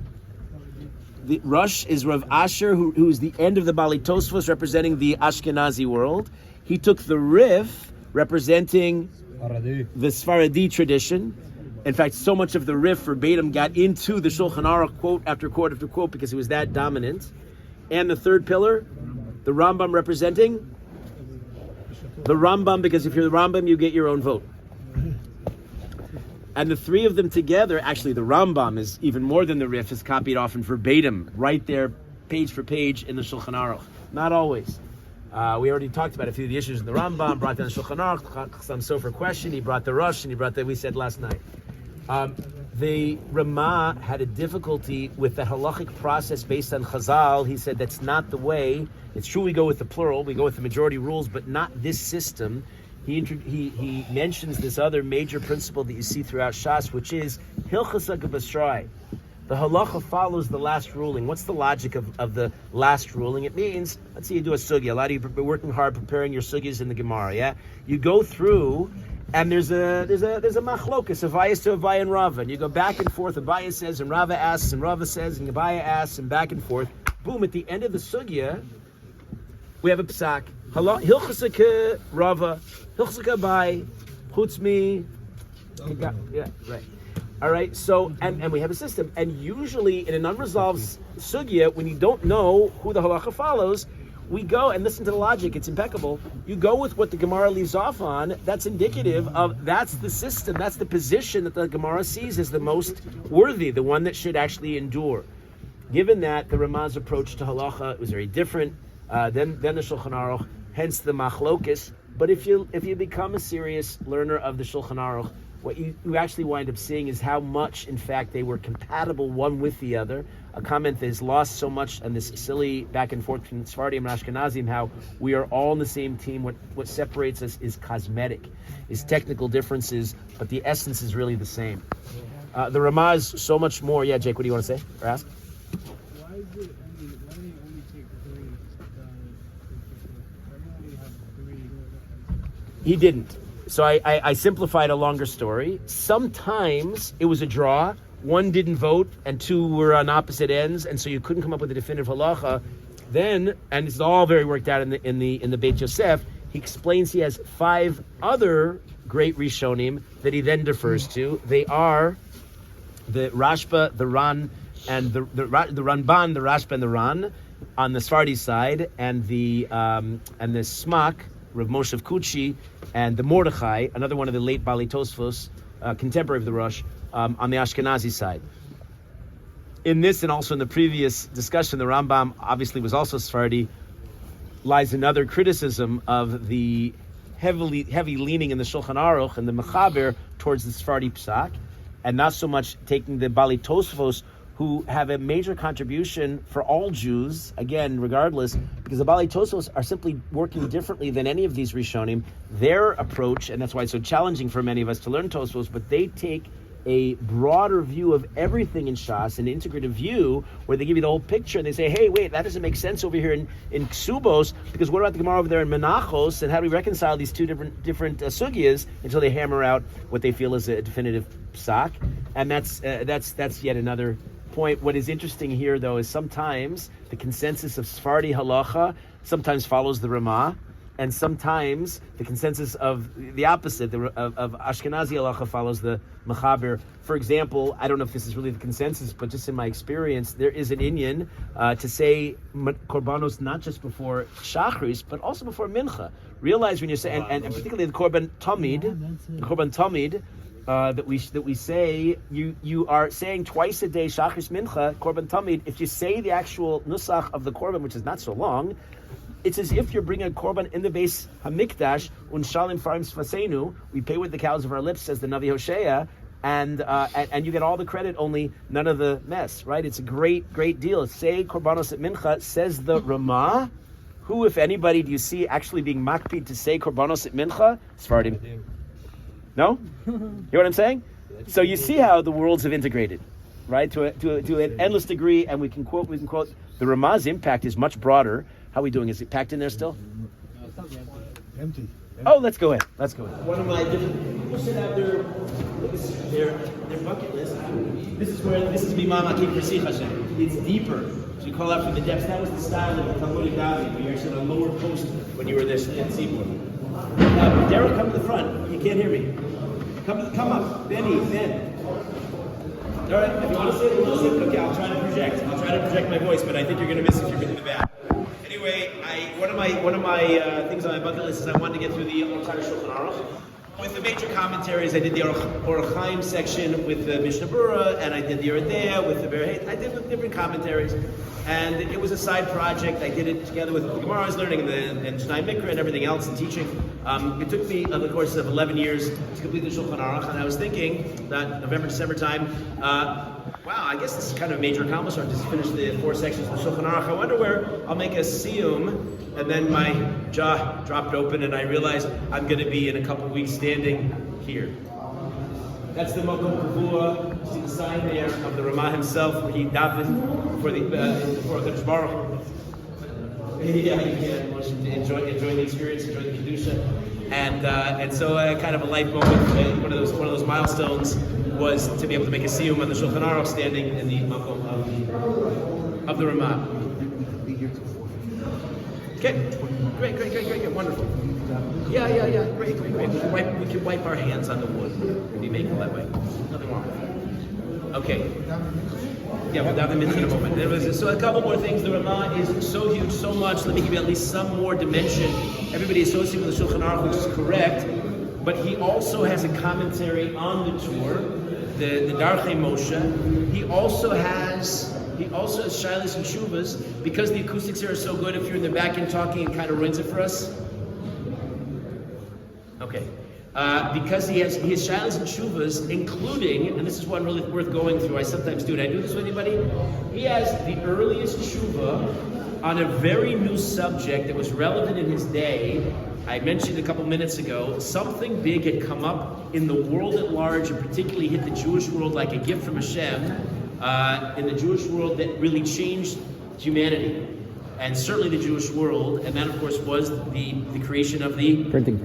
Speaker 2: the Rosh is Rav Asher, who is the end of the Bali Tosfos, representing the Ashkenazi world. He took the Rif, representing the Sfaradi tradition. In fact, so much of the Rif verbatim got into the Shulchan Aruch quote after quote after quote because it was that dominant. And the third pillar, the Rambam, representing the Rambam, because if you're the Rambam, you get your own vote. And the 3 of them together, actually the Rambam is even more than the Rif, is copied often verbatim, right there, page for page in the Shulchan Aruch. Not always. We already talked about a few of the issues in the Rambam, brought down the Shulchan Aruch, some Sofer question, he brought the Rosh, and he brought that we said last night. The Remah had a difficulty with the halachic process based on Chazal. He said that's not the way. It's true we go with the plural, we go with the majority rules, but not this system. He mentions this other major principle that you see throughout Shas, which is Hilchasa Gebasrai. The halacha follows the last ruling. What's the logic of the last ruling? It means, let's say you do a sugya. A lot of you are working hard preparing your sugyas in the Gemara. Yeah, you go through, and there's a machlokas, Avaya to Avaya and Rava, and you go back and forth. Avaya says, and Rava asks, and Rava says, and Avaya asks, and back and forth. Boom! At the end of the sugya, we have a psak. Hilchasaka Rava, Hilchasaka Abai, Chutzmi. Yeah, right. All right, so, and we have a system. And usually in an unresolved sugya, when you don't know who the halacha follows, we go, and listen to the logic, it's impeccable. You go with what the Gemara leaves off on. That's indicative of, that's the system, that's the position that the Gemara sees as the most worthy, the one that should actually endure. Given that, the Ramah's approach to halacha was very different than the Shulchan Aruch, hence the machlokis. But if you become a serious learner of the Shulchan Aruch, what you actually wind up seeing is how much, in fact, they were compatible one with the other. A comment that is lost so much on this silly back and forth between Sephardim and Ashkenazim, how we are all on the same team. What separates us is cosmetic, is technical differences, but the essence is really the same. The Remah is so much more. Yeah, Jake, what do you want to say or ask?
Speaker 3: Why do you only take 3? Why do you only have 3?
Speaker 2: He didn't. So I simplified a longer story. Sometimes it was a draw. One didn't vote, and 2 were on opposite ends, and so you couldn't come up with a definitive halacha. Then, and it's all very worked out in the Beit Yosef. He explains he has 5 other great Rishonim that he then defers to. They are the Rashba, the Ran, and the Ramban, the Rashba, and the Ran on the Sephardi side, and the Smak, Rav Moshe Kuchi, and the Mordechai, another one of the late Bali Tosfos, contemporary of the Rosh, on the Ashkenazi side. In this, and also in the previous discussion, the Rambam obviously was also Sephardi, lies another criticism of the heavy leaning in the Shulchan Aruch and the Mechaber towards the Sephardi Psak, and not so much taking the Bali Tosfos, who have a major contribution for all Jews, again, regardless, because the Bali Tosfos are simply working differently than any of these Rishonim. Their approach, and that's why it's so challenging for many of us to learn Tosfos, but they take a broader view of everything in Shas, an integrative view, where they give you the whole picture, and they say, hey, wait, that doesn't make sense over here in Ksubos, because what about the Gemara over there in Menachos, and how do we reconcile these 2 different sugyas, until they hammer out what they feel is a definitive psak, and that's yet another point. What is interesting here, though, is sometimes the consensus of Sephardi halacha sometimes follows the Remah, and sometimes the consensus of the opposite, of Ashkenazi halacha follows the Mechaber. For example, I don't know if this is really the consensus, but just in my experience, there is an inyan to say korbanos not just before Shachris, but also before Mincha. Realize when you're saying, and particularly the Korban Tamid, that we say you are saying twice a day Shachris Mincha Korban Tamid. If you say the actual nusach of the Korban, which is not so long, it's as if you're bringing a Korban in the base Hamikdash unshalim farim sfasenu. We pay with the cows of our lips, says the Navi Hosea, and you get all the credit, only none of the mess. Right? It's a great deal. Say Korbanos at Mincha, says the Remah. Who, if anybody, do you see actually being makpid to say Korbanos at Mincha? Sfardim. No? You know what I'm saying? So you see how the worlds have integrated, right? To an endless degree, and we can quote. The Ramah's impact is much broader. How are we doing? Is it packed in there still?
Speaker 4: Empty.
Speaker 2: Oh, let's go in. One of my different people sit out their bucket list. This is Mimam Akim Persich Hashem. It's deeper. So you call out from the depths. That was the style of the Talmudic David, where you're sitting on a lower post when you were this in Seymour. Derech, come to the front. You can't hear me. Come up. Ben. All right, if you want to sit, okay, I'll try to project my voice, but I think you're going to miss it if you're in the back. Anyway, one of my things on my bucket list is I wanted to get through the entire Shulchan Aruch. With the major commentaries, I did the Orach Chaim section with the Mishnah Berurah, and I did the Yeridea with the Berurah. I did with different commentaries, and it was a side project. I did it together with the Gemara I was learning, and Shnai Mikra, and everything else, and teaching. It took me, over the course of 11 years, to complete the Shulchan Aruch, and I was thinking that November, December time, wow, I guess this is kind of a major accomplishment, just finish the 4 sections of the Shulchan Aruch. I wonder where I'll make a siyum. And then my jaw dropped open, and I realized I'm going to be in a couple weeks standing here. That's the Makom Kavua. See the sign there of the Remah himself, where he davened for Kadosh Baruch Hu. Yeah, you can enjoy the experience, enjoy the kedusha, and so kind of a life moment. One of those milestones was to be able to make a siyum on the Shulchan Aruch, standing in the Makom of the Remah. Okay, great, wonderful. Yeah, great. We can wipe our hands on the wood. We make it that way. Nothing wrong with that. Okay. Yeah, we'll dive into in a moment. So a couple more things. The Remah is so huge, so much. Let me give you at least some more dimension. Everybody associated with the Shulchan Aruch, which is correct, but he also has a commentary on the Torah, the Darchei Moshe. He also has Shilas and Shuvas. Because the acoustics here are so good, if you're in the back end talking, it kind of ruins it for us. Okay. Because he has Shilas and Shuvas, including, and this is one really worth going through, I sometimes do it. I do this with anybody. He has the earliest Shuva on a very new subject that was relevant in his day. I mentioned a couple minutes ago, something big had come up in the world at large, and particularly hit the Jewish world like a gift from Hashem, in the Jewish world, that really changed humanity, and certainly the Jewish world, and that of course was the creation of the printing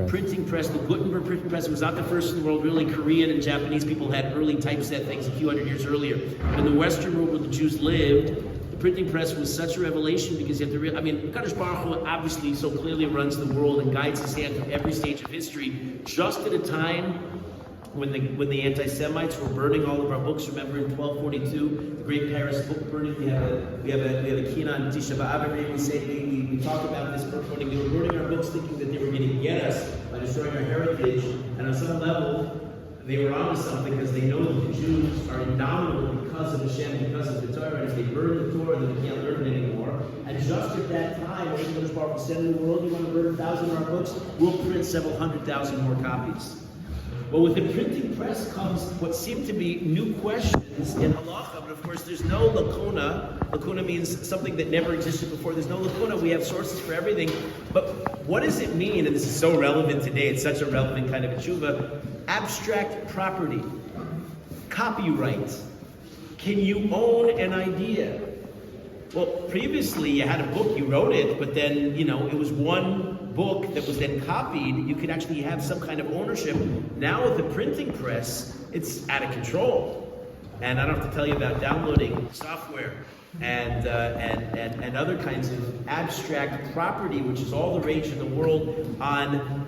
Speaker 2: press, the Gutenberg printing press. It was not the first in the world, really. Korean and Japanese people had early typeset things a few hundred years earlier. But in the Western world where the Jews lived, the printing press was such a revelation, because you have to Kadosh Baruch Hu obviously so clearly runs the world and guides his hand through every stage of history, just at a time when the anti-Semites were burning all of our books. Remember in 1242, the Great Paris Book Burning. We have a kina on Tisha B'Av. We talk about this book burning. They were burning our books, thinking that they were going to get us by destroying our heritage. And on some level, they were onto something, because they know that the Jews are indomitable because of Hashem, because of the Torah. And if they burn the Torah, then they can't learn it anymore. And just at that time, when Kadosh Baruch Hu said in the world, you want to burn 1,000 of our books, we'll print several 100,000 more copies. Well, with the printing press comes what seem to be new questions in halacha, but of course there's no lacuna. Lacuna means something that never existed before. There's no lacuna. We have sources for everything. But what does it mean? And this is so relevant today. It's such a relevant kind of a tshuva. Abstract property. Copyright. Can you own an idea? Well, previously you had a book, you wrote it, but then, it was one book that was then copied. You could actually have some kind of ownership. Now with the printing press, it's out of control. And I don't have to tell you about downloading software and other kinds of abstract property, which is all the rage in the world. On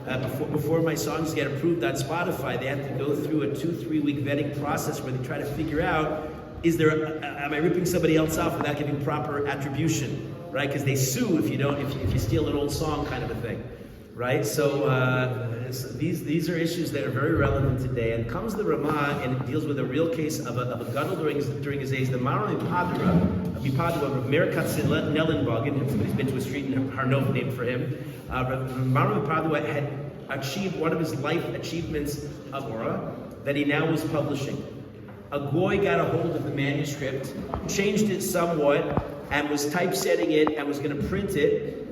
Speaker 2: before my songs get approved on Spotify, they have to go through a 2-3 week vetting process where they try to figure out, am I ripping somebody else off without giving proper attribution, right? Because they sue if you steal an old song, kind of a thing, right? So these are issues that are very relevant today. And comes the Remah, and it deals with a real case of a gadol during his days. The Maram Padua, Meir Katzin Nellenbogen, if somebody's been to a street in Harnov named for him, Maram Padua had achieved one of his life achievements of Ora that he now was publishing. A goy got a hold of the manuscript, changed it somewhat, and was typesetting it and was going to print it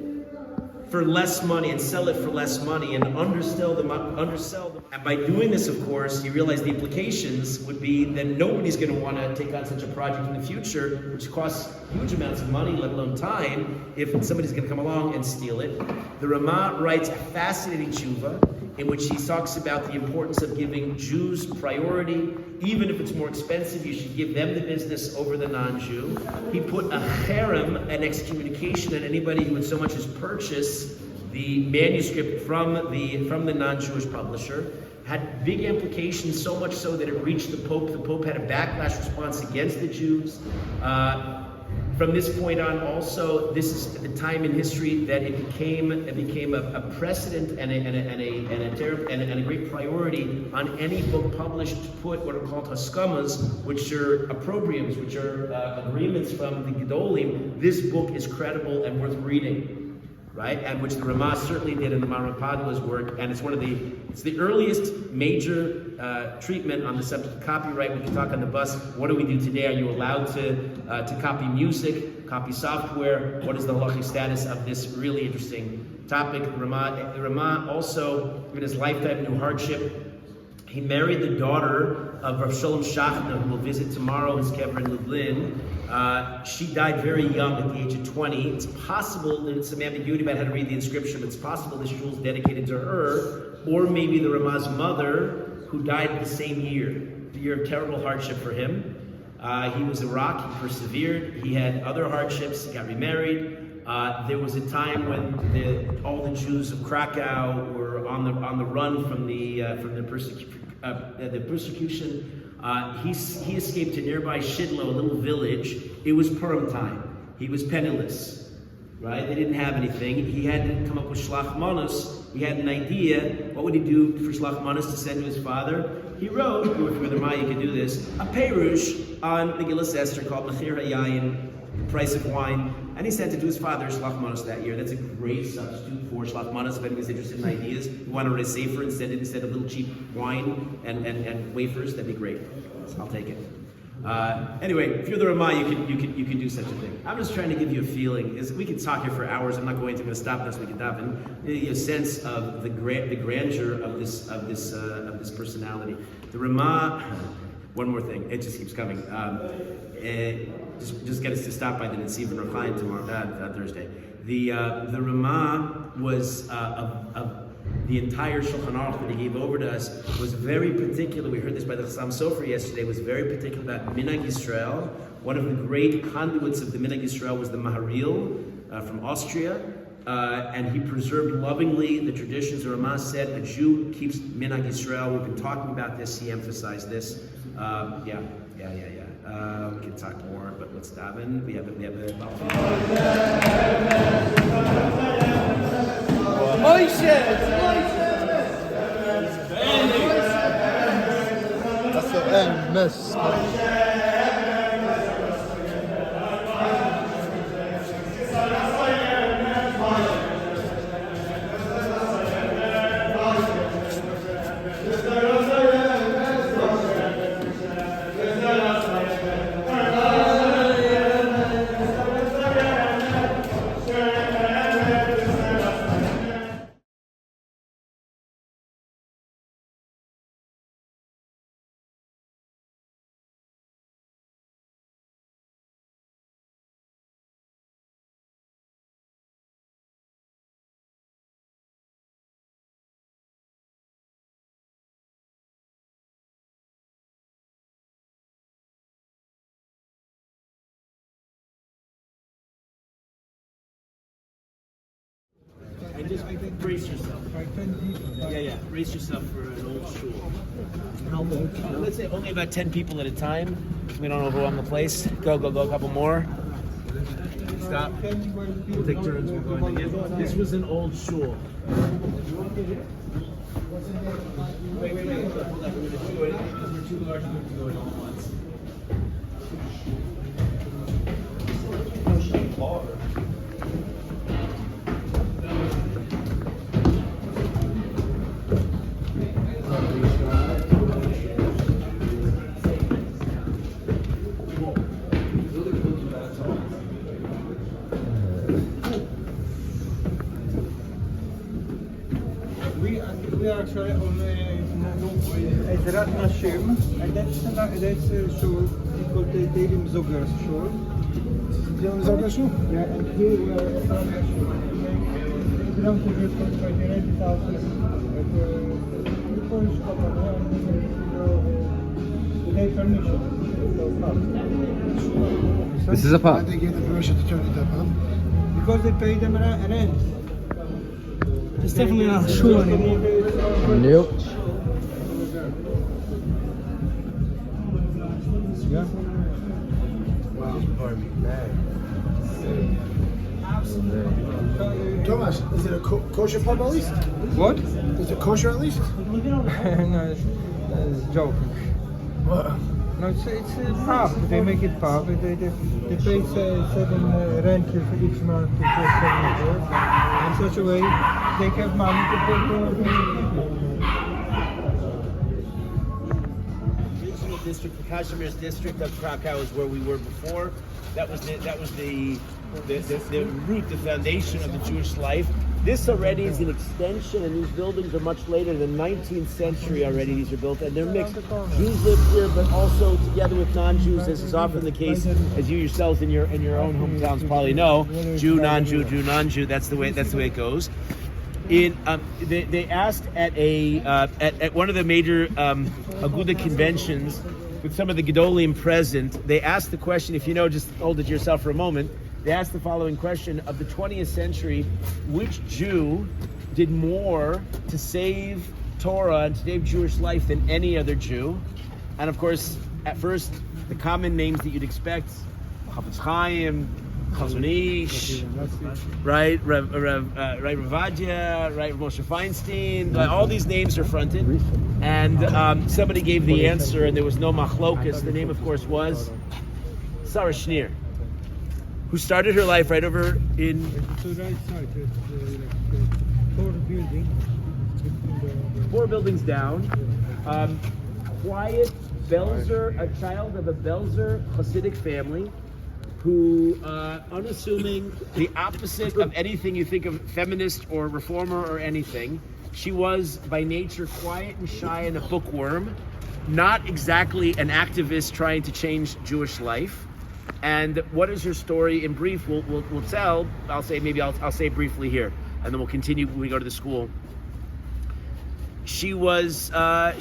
Speaker 2: for less money and sell it for less money and undersell them. And by doing this, of course, he realized the implications would be that nobody's going to want to take on such a project in the future, which costs huge amounts of money, let alone time, if somebody's going to come along and steal it. The Remah writes a fascinating tshuva in which he talks about the importance of giving Jews priority. Even if it's more expensive, you should give them the business over the non-Jew. He put a cherem, an excommunication, on anybody who would so much as purchase the manuscript from the non-Jewish publisher. Had big implications, so much so that it reached the Pope. The Pope had a backlash response against the Jews. From this point on, also, this is the time in history that it became a precedent and a great priority on any book published to put what are called haskamas, which are opprobriums, which are agreements from the Gedolim. This book is credible and worth reading, right? And which the Remah certainly did in the Maram Padua's work, and it's the earliest major treatment on the subject of copyright. We can talk on the bus. What do we do today? Are you allowed to copy music, copy software? What is the halachic status of this really interesting topic? The Remah also, in his lifetime, knew hardship. He married the daughter of Rav Shalom Shachna, who will visit tomorrow, his kever in Lublin. She died very young, at the age of 20. It's possible, there's some ambiguity about how to read the inscription, but it's possible this shul is dedicated to her, or maybe the Ramah's mother, who died the same year. The year of terrible hardship for him. He was a rock, he persevered, he had other hardships, he got remarried. There was a time when all the Jews of Krakow were on the run from the persecution. He escaped to nearby Shidlo, a little village. It was Purim time. He was penniless, right? They didn't have anything. He had to come up with shlach manos. He had an idea. What would he do for shlach manos to send to his father? He wrote, with Remah you could do this, a perush on Megillas Esther called Mechir HaYayin, the price of wine, and he sent it to his father, shlach manos, that year. That's a great substitute for shlach manos. If anybody's interested in ideas, you want to write a sefer instead of little cheap wine and wafers, that'd be great. So I'll take it. Anyway, if you're the Remah, you can do such a thing. I'm just trying to give you a feeling. We could talk here for hours. I'm not going to. I'm going to stop next week at Davin. Give you a sense of the grandeur of this personality. The Remah. One more thing. It just keeps coming. Just get us to stop by the Netziv and Rachaim tomorrow, Thursday. The Remah was the entire Shulchan Aruch that he gave over to us was very particular. We heard this by the Chassam Sofer yesterday. Was very particular about Minhag Yisrael. One of the great conduits of the Minhag Yisrael was the Maharil from Austria, and he preserved lovingly the traditions. The Remah said a Jew keeps Minhag Yisrael. We've been talking about this. He emphasized this. Yeah. We can talk more, but let's dive in. We have
Speaker 5: Mess.
Speaker 2: Brace yourself.
Speaker 7: By 10 people.
Speaker 2: Yeah. Brace yourself for an old shul. Let's say only about 10 people at a time. So we don't overwhelm the place. Go. A couple more. Stop. We'll take turns. We're going again. This was an old shul. Wait. Hold on. We're going to do it because we're too large to do it all at once.
Speaker 7: We are actually on Ezrat Nashim, and that's a shul called the David Zoger's shul. Yeah, and here we are from the shul. We belong to the Confederate House the Polish company, and they permission.
Speaker 5: This is a pub.
Speaker 3: Why they get the permission to turn it up, huh?
Speaker 7: Because they pay them rent.
Speaker 3: It's definitely not a shul anymore.
Speaker 5: Nope.
Speaker 7: Yeah.
Speaker 3: Tomasz, is it a kosher pub at least?
Speaker 7: What?
Speaker 3: Is it kosher at least?
Speaker 7: No, it's joking.
Speaker 3: What?
Speaker 7: No, it's a pub. They make it pub. They pay 7 rent for each month to 7 years. In such a way, they have money to pay for people.
Speaker 2: Regional district, the Kazimierz district of Krakow is where we were before. That was the root, the foundation of the Jewish life. This already is an extension, and these buildings are much later than 19th century already. These are built, and they're mixed. Jews live here, but also together with non-Jews, as is often the case, as you yourselves in your own hometowns probably know. Jew, non-Jew, Jew, non-Jew. That's the way it goes. They asked at one of the major Aguda conventions with some of the Gedolim present. They asked the question. If you know, just hold it to yourself for a moment. They asked the following question: of the 20th century, which Jew did more to save Torah and to save Jewish life than any other Jew? And of course, at first, the common names that you'd expect: Chafetz Chaim, Chazon Ish, right, Rav Avadia, right, Moshe Feinstein. Like, all these names are fronted, and somebody gave the answer, and there was no machlokas. The name, of course, was Sarah Schneer, who started her life right over in.
Speaker 7: To the right side, 4 buildings.
Speaker 2: 4 buildings down. Quiet Belzer, a child of a Belzer Hasidic family, who, unassuming, the opposite of anything you think of feminist or reformer or anything. She was by nature quiet and shy and a bookworm, not exactly an activist trying to change Jewish life. And what is her story in brief? We'll tell. I'll say briefly here, and then we'll continue when we go to the school. She was a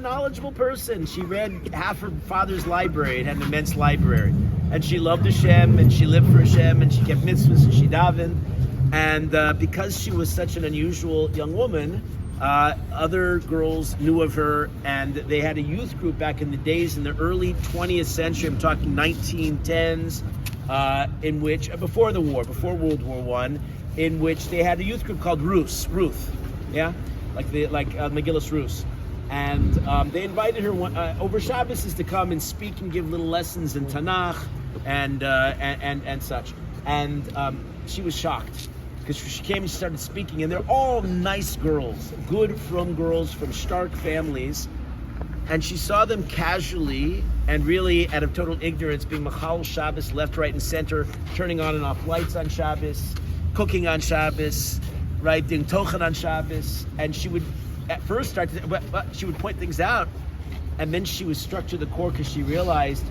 Speaker 2: knowledgeable person. She read half her father's library. It had an immense library, and she loved Hashem, and she lived for Hashem, and she kept mitzvahs, and she davened. And because she was such an unusual young woman, other girls knew of her, and they had a youth group back in the days in the early 20th century. I'm talking 1910s, in which before the war, before World War I, in which they had a youth group called Ruth, yeah, like Megillus Rus, and they invited her over Shabbos to come and speak and give little lessons in Tanakh and such, and she was shocked. Because she came and started speaking, and they're all nice girls, good from girls from stark families, and she saw them casually and really out of total ignorance being Machal Shabbos left, right, and center, turning on and off lights on Shabbos, cooking on Shabbos, right, doing tochen on Shabbos, and she would at first she would point things out, and then she was struck to the core because she realized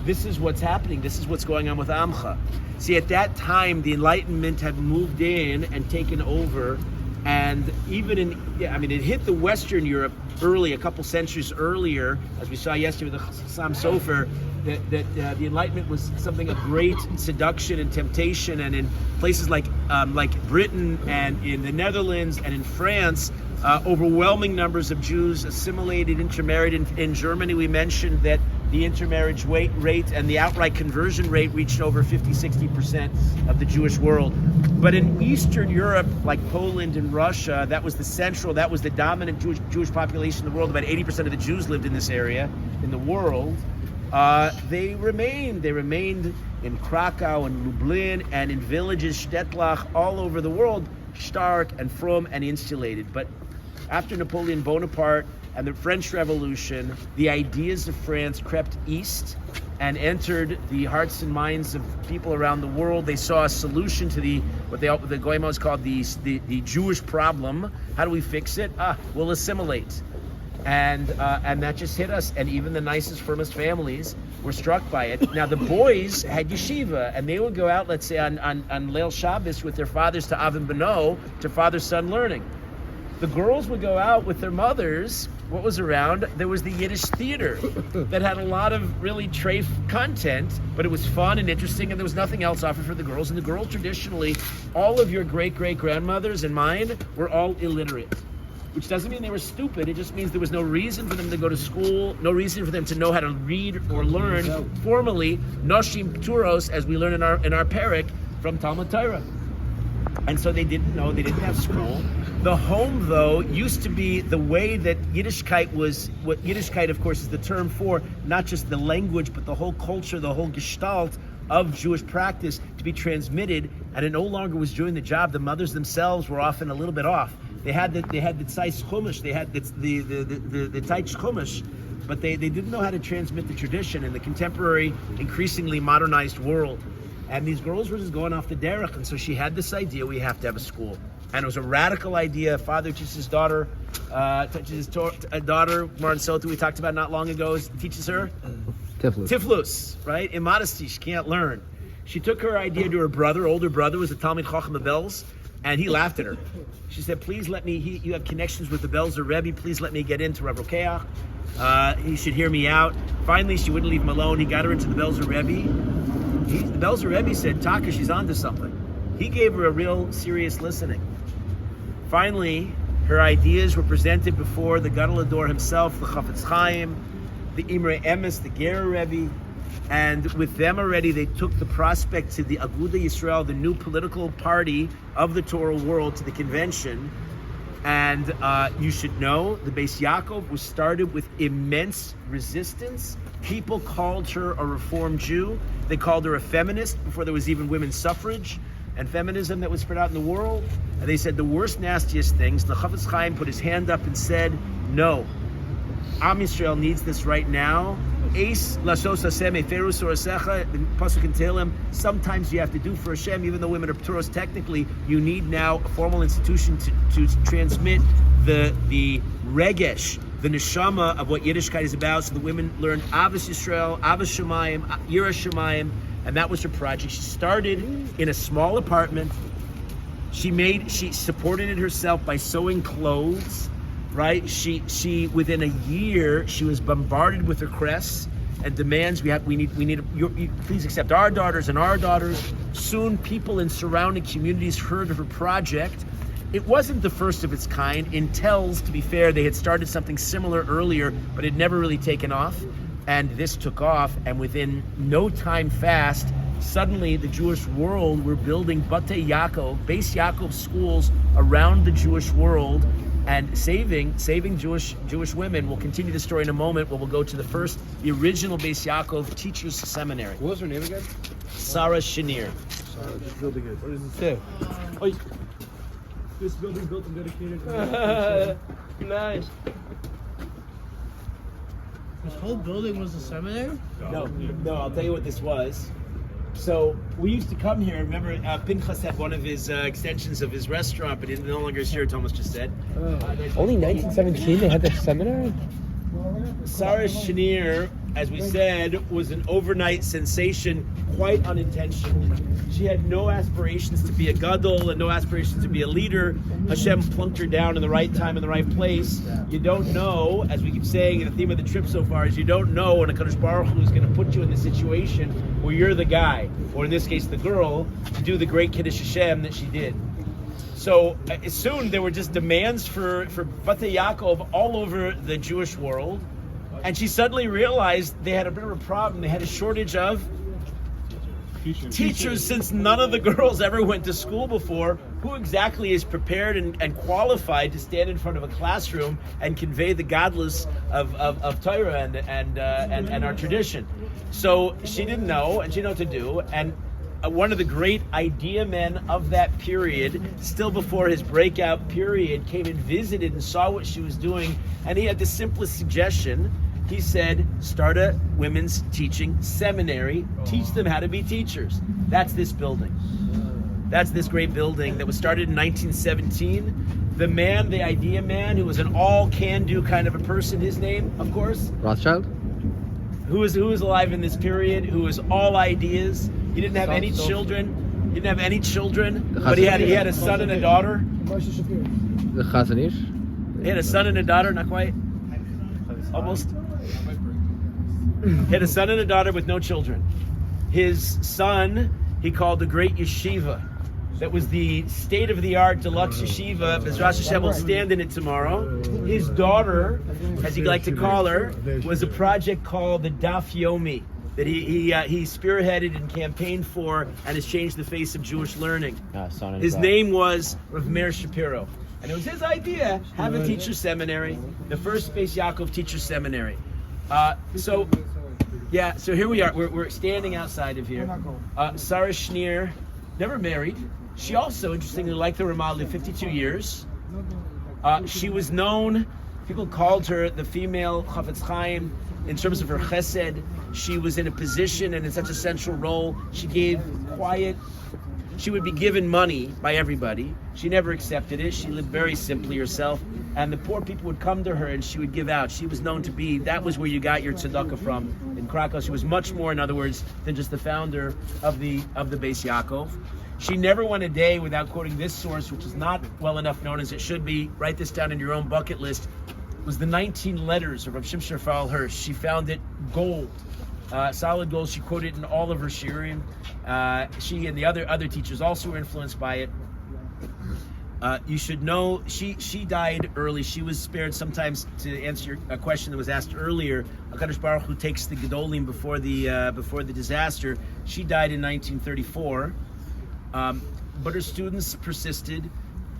Speaker 2: this is what's happening, this is what's going on with Amcha. See, at that time, the Enlightenment had moved in and taken over, And even it hit the Western Europe early, a couple centuries earlier, as we saw yesterday with the Chassam Sofer, that the Enlightenment was something of great seduction and temptation, and in places like Britain and in the Netherlands and in France, overwhelming numbers of Jews assimilated, intermarried. In Germany, we mentioned that the intermarriage rate and the outright conversion rate reached over 50-60% of the Jewish world. But in Eastern Europe, like Poland and Russia, that was the dominant Jewish population in the world. About 80% of the Jews lived in this area in the world. They remained in Krakow and Lublin and in villages, Stettlach, all over the world, stark and frum and insulated. But after Napoleon Bonaparte and the French Revolution, the ideas of France crept east and entered the hearts and minds of people around the world. They saw a solution to the Goyimos called the Jewish problem. How do we fix it? We'll assimilate. And that just hit us. And even the nicest, firmest families were struck by it. Now, the boys had yeshiva, and they would go out, let's say, on Leil Shabbos with their fathers to Avim Beno, to father-son learning. The girls would go out with their mothers. What was around? There was the Yiddish theater that had a lot of really treif content, but it was fun and interesting, and there was nothing else offered for the girls. And the girls, traditionally, all of your great-great-grandmothers and mine were all illiterate, which doesn't mean they were stupid. It just means there was no reason for them to go to school, no reason for them to know how to read or learn formally Noshim Turos, as we learn in our parak from Talmud Torah. And so they didn't know, they didn't have school. The home, though, used to be the way that Yiddishkeit was, what Yiddishkeit, of course, is the term for not just the language, but the whole culture, the whole gestalt of Jewish practice to be transmitted, and it no longer was doing the job. The mothers themselves were often a little bit off. They had the tzais chumash, they had the taich chumash, but they didn't know how to transmit the tradition in the contemporary, increasingly modernized world. And these girls were just going off the derech, and so she had this idea: we have to have a school. And it was a radical idea. Father teaches his daughter, daughter, Maran Sota, we talked about not long ago, teaches her Tiflus, right? Immodesty, she can't learn. She took her idea to her brother, older brother, was a Talmid Chacham of Belz, and he laughed at her. She said, please let me, you have connections with the Belzer Rebbe, please let me get into Rav Rokeach. He should hear me out. Finally, she wouldn't leave him alone. He got her into the Belzer Rebbe. The Belzer Rebbe said, Taka, she's onto something. He gave her a real serious listening. Finally, her ideas were presented before the Gadol Ador himself, the Chafetz Chaim, the Imre Emes, the Ger Rebbe, and with them already they took the prospect to the Aguda Yisrael, the new political party of the Torah world, to the convention. And you should know, the Beis Yaakov was started with immense resistance. People called her a Reform Jew. They called her a feminist before there was even women's suffrage and feminism that was spread out in the world. And they said the worst, nastiest things. The Chafetz Chaim put his hand up and said, no, Am Yisrael needs this right now. Eis lasos Hashem eferus orasecha, the pasuk in Tehillim, sometimes you have to do for Hashem, even though women are Pturos technically, you need now a formal institution to transmit the regesh, the neshama of what Yiddishkeit is about. So the women learned Avos Yisrael, Avos Shemayim, Yira Shemayim, and that was her project. She started in a small apartment. She supported it herself by sewing clothes, right? She within a year, she was bombarded with requests and demands. We need please accept our daughters and our daughters. Soon people in surrounding communities heard of her project. It wasn't the first of its kind. In Telz, to be fair, they had started something similar earlier, but it never really taken off. And this took off, and within no time fast, suddenly the Jewish world were building Batei Yaakov, Beis Yaakov schools around the Jewish world, and saving Jewish women. We'll continue the story in a moment, where we'll go to the original Beis Yaakov Teachers Seminary.
Speaker 6: What was her name again?
Speaker 2: Sarah Shanir.
Speaker 6: Just building it. What does it say? Oh, this building built and dedicated.
Speaker 3: Nice. This whole building was a seminary?
Speaker 2: No, I'll tell you what this was. So we used to come here. Remember, Pinchas had one of his extensions of his restaurant, but it no longer is here, Tomasz just said.
Speaker 6: Only 1917 they had the seminary?
Speaker 2: Sarah Shanir as we said, was an overnight sensation, quite unintentionally. She had no aspirations to be a gadol and no aspirations to be a leader. Hashem plunked her down in the right time in the right place. You don't know, as we keep saying, the theme of the trip so far is you don't know when a Kadosh Baruch Hu is going to put you in the situation where you're the guy, or in this case the girl, to do the great Kiddush Hashem that she did. So soon there were just demands for Batei Yaakov all over the Jewish world, and she suddenly realized they had a bit of a problem. They had a shortage of teachers, since none of the girls ever went to school before. Who exactly is prepared and qualified to stand in front of a classroom and convey the godless of Torah and our tradition? So she didn't know, and she didn't know what to do. And one of the great idea men of that period, still before his breakout period, came and visited and saw what she was doing, and he had the simplest suggestion. He said, start a women's teaching seminary, teach them how to be teachers. That's this building. That's this great building that was started in 1917. The man, the idea man, who was an all-can-do kind of a person, his name, of course,
Speaker 5: Rothschild?
Speaker 2: who was alive in this period, who was all ideas. He didn't have any children. He didn't have any children, but he had a son and a daughter.
Speaker 5: The Chazanish?
Speaker 2: He had a son and a daughter, not quite. Almost. He had a son and a daughter with no children. His son, he called the Great Yeshiva. That was the state-of-the-art deluxe yeshiva. Bezras Hashem will stand in it tomorrow. His daughter, as he liked to call her, was a project called the Daf Yomi that he spearheaded and campaigned for, and has changed the face of Jewish learning. His name was Rav Meir Shapiro. And it was his idea, have a teacher seminary, the first Beis Yaakov teacher seminary. So here we are. We're standing outside of here. Sarah Schneer, never married. She also, interestingly, liked the Remah, lived 52 years. She was known, people called her the female Chafetz Chaim in terms of her chesed. She was in a position and in such a central role. She gave quiet. She would be given money by everybody. She never accepted it. She lived very simply herself. And the poor people would come to her and she would give out. She was known to be, that was where you got your tzedakah from in Krakow. She was much more, in other words, than just the founder of the Beis Yaakov. She never went a day without quoting this source, which is not well enough known as it should be. Write this down in your own bucket list. It was the 19 letters of Rav Shimshon Raphael Hirsch. She found it gold. Solid gold. She quoted it in all of her shiurim. She and the other teachers also were influenced by it. You should know she died early. She was spared sometimes, to answer a question that was asked earlier. HaKadosh Baruch Hu takes the Gedolim before the disaster. She died in 1934, but her students persisted.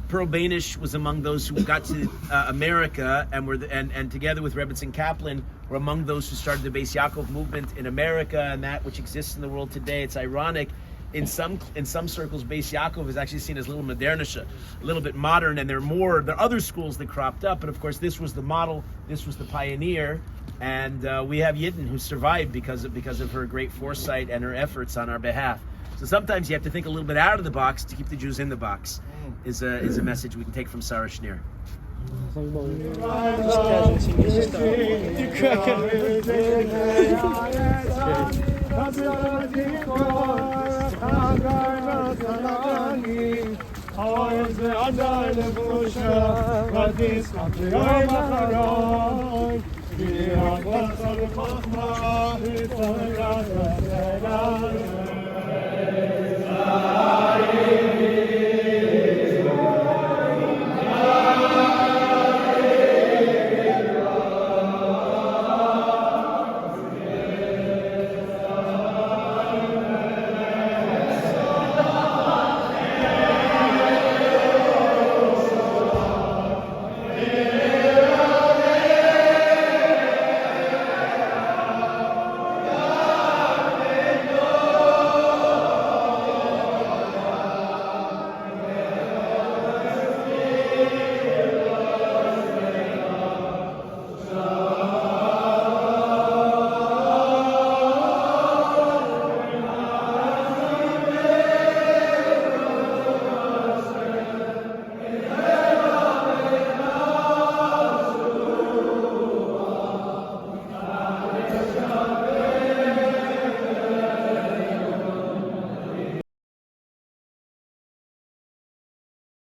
Speaker 2: Pearl Banish was among those who got to America and together with Rebbetzin Kaplan were among those who started the Beis Yaakov movement in America and that which exists in the world today. It's ironic. In some circles, Beis Yaakov is actually seen as a little modernisha, a little bit modern, and there are other schools that cropped up, but of course this was the model, this was the pioneer, and we have Yidden who survived because of her great foresight and her efforts on our behalf. So sometimes you have to think a little bit out of the box to keep the Jews in the box, is a message we can take from Sarah Schneer.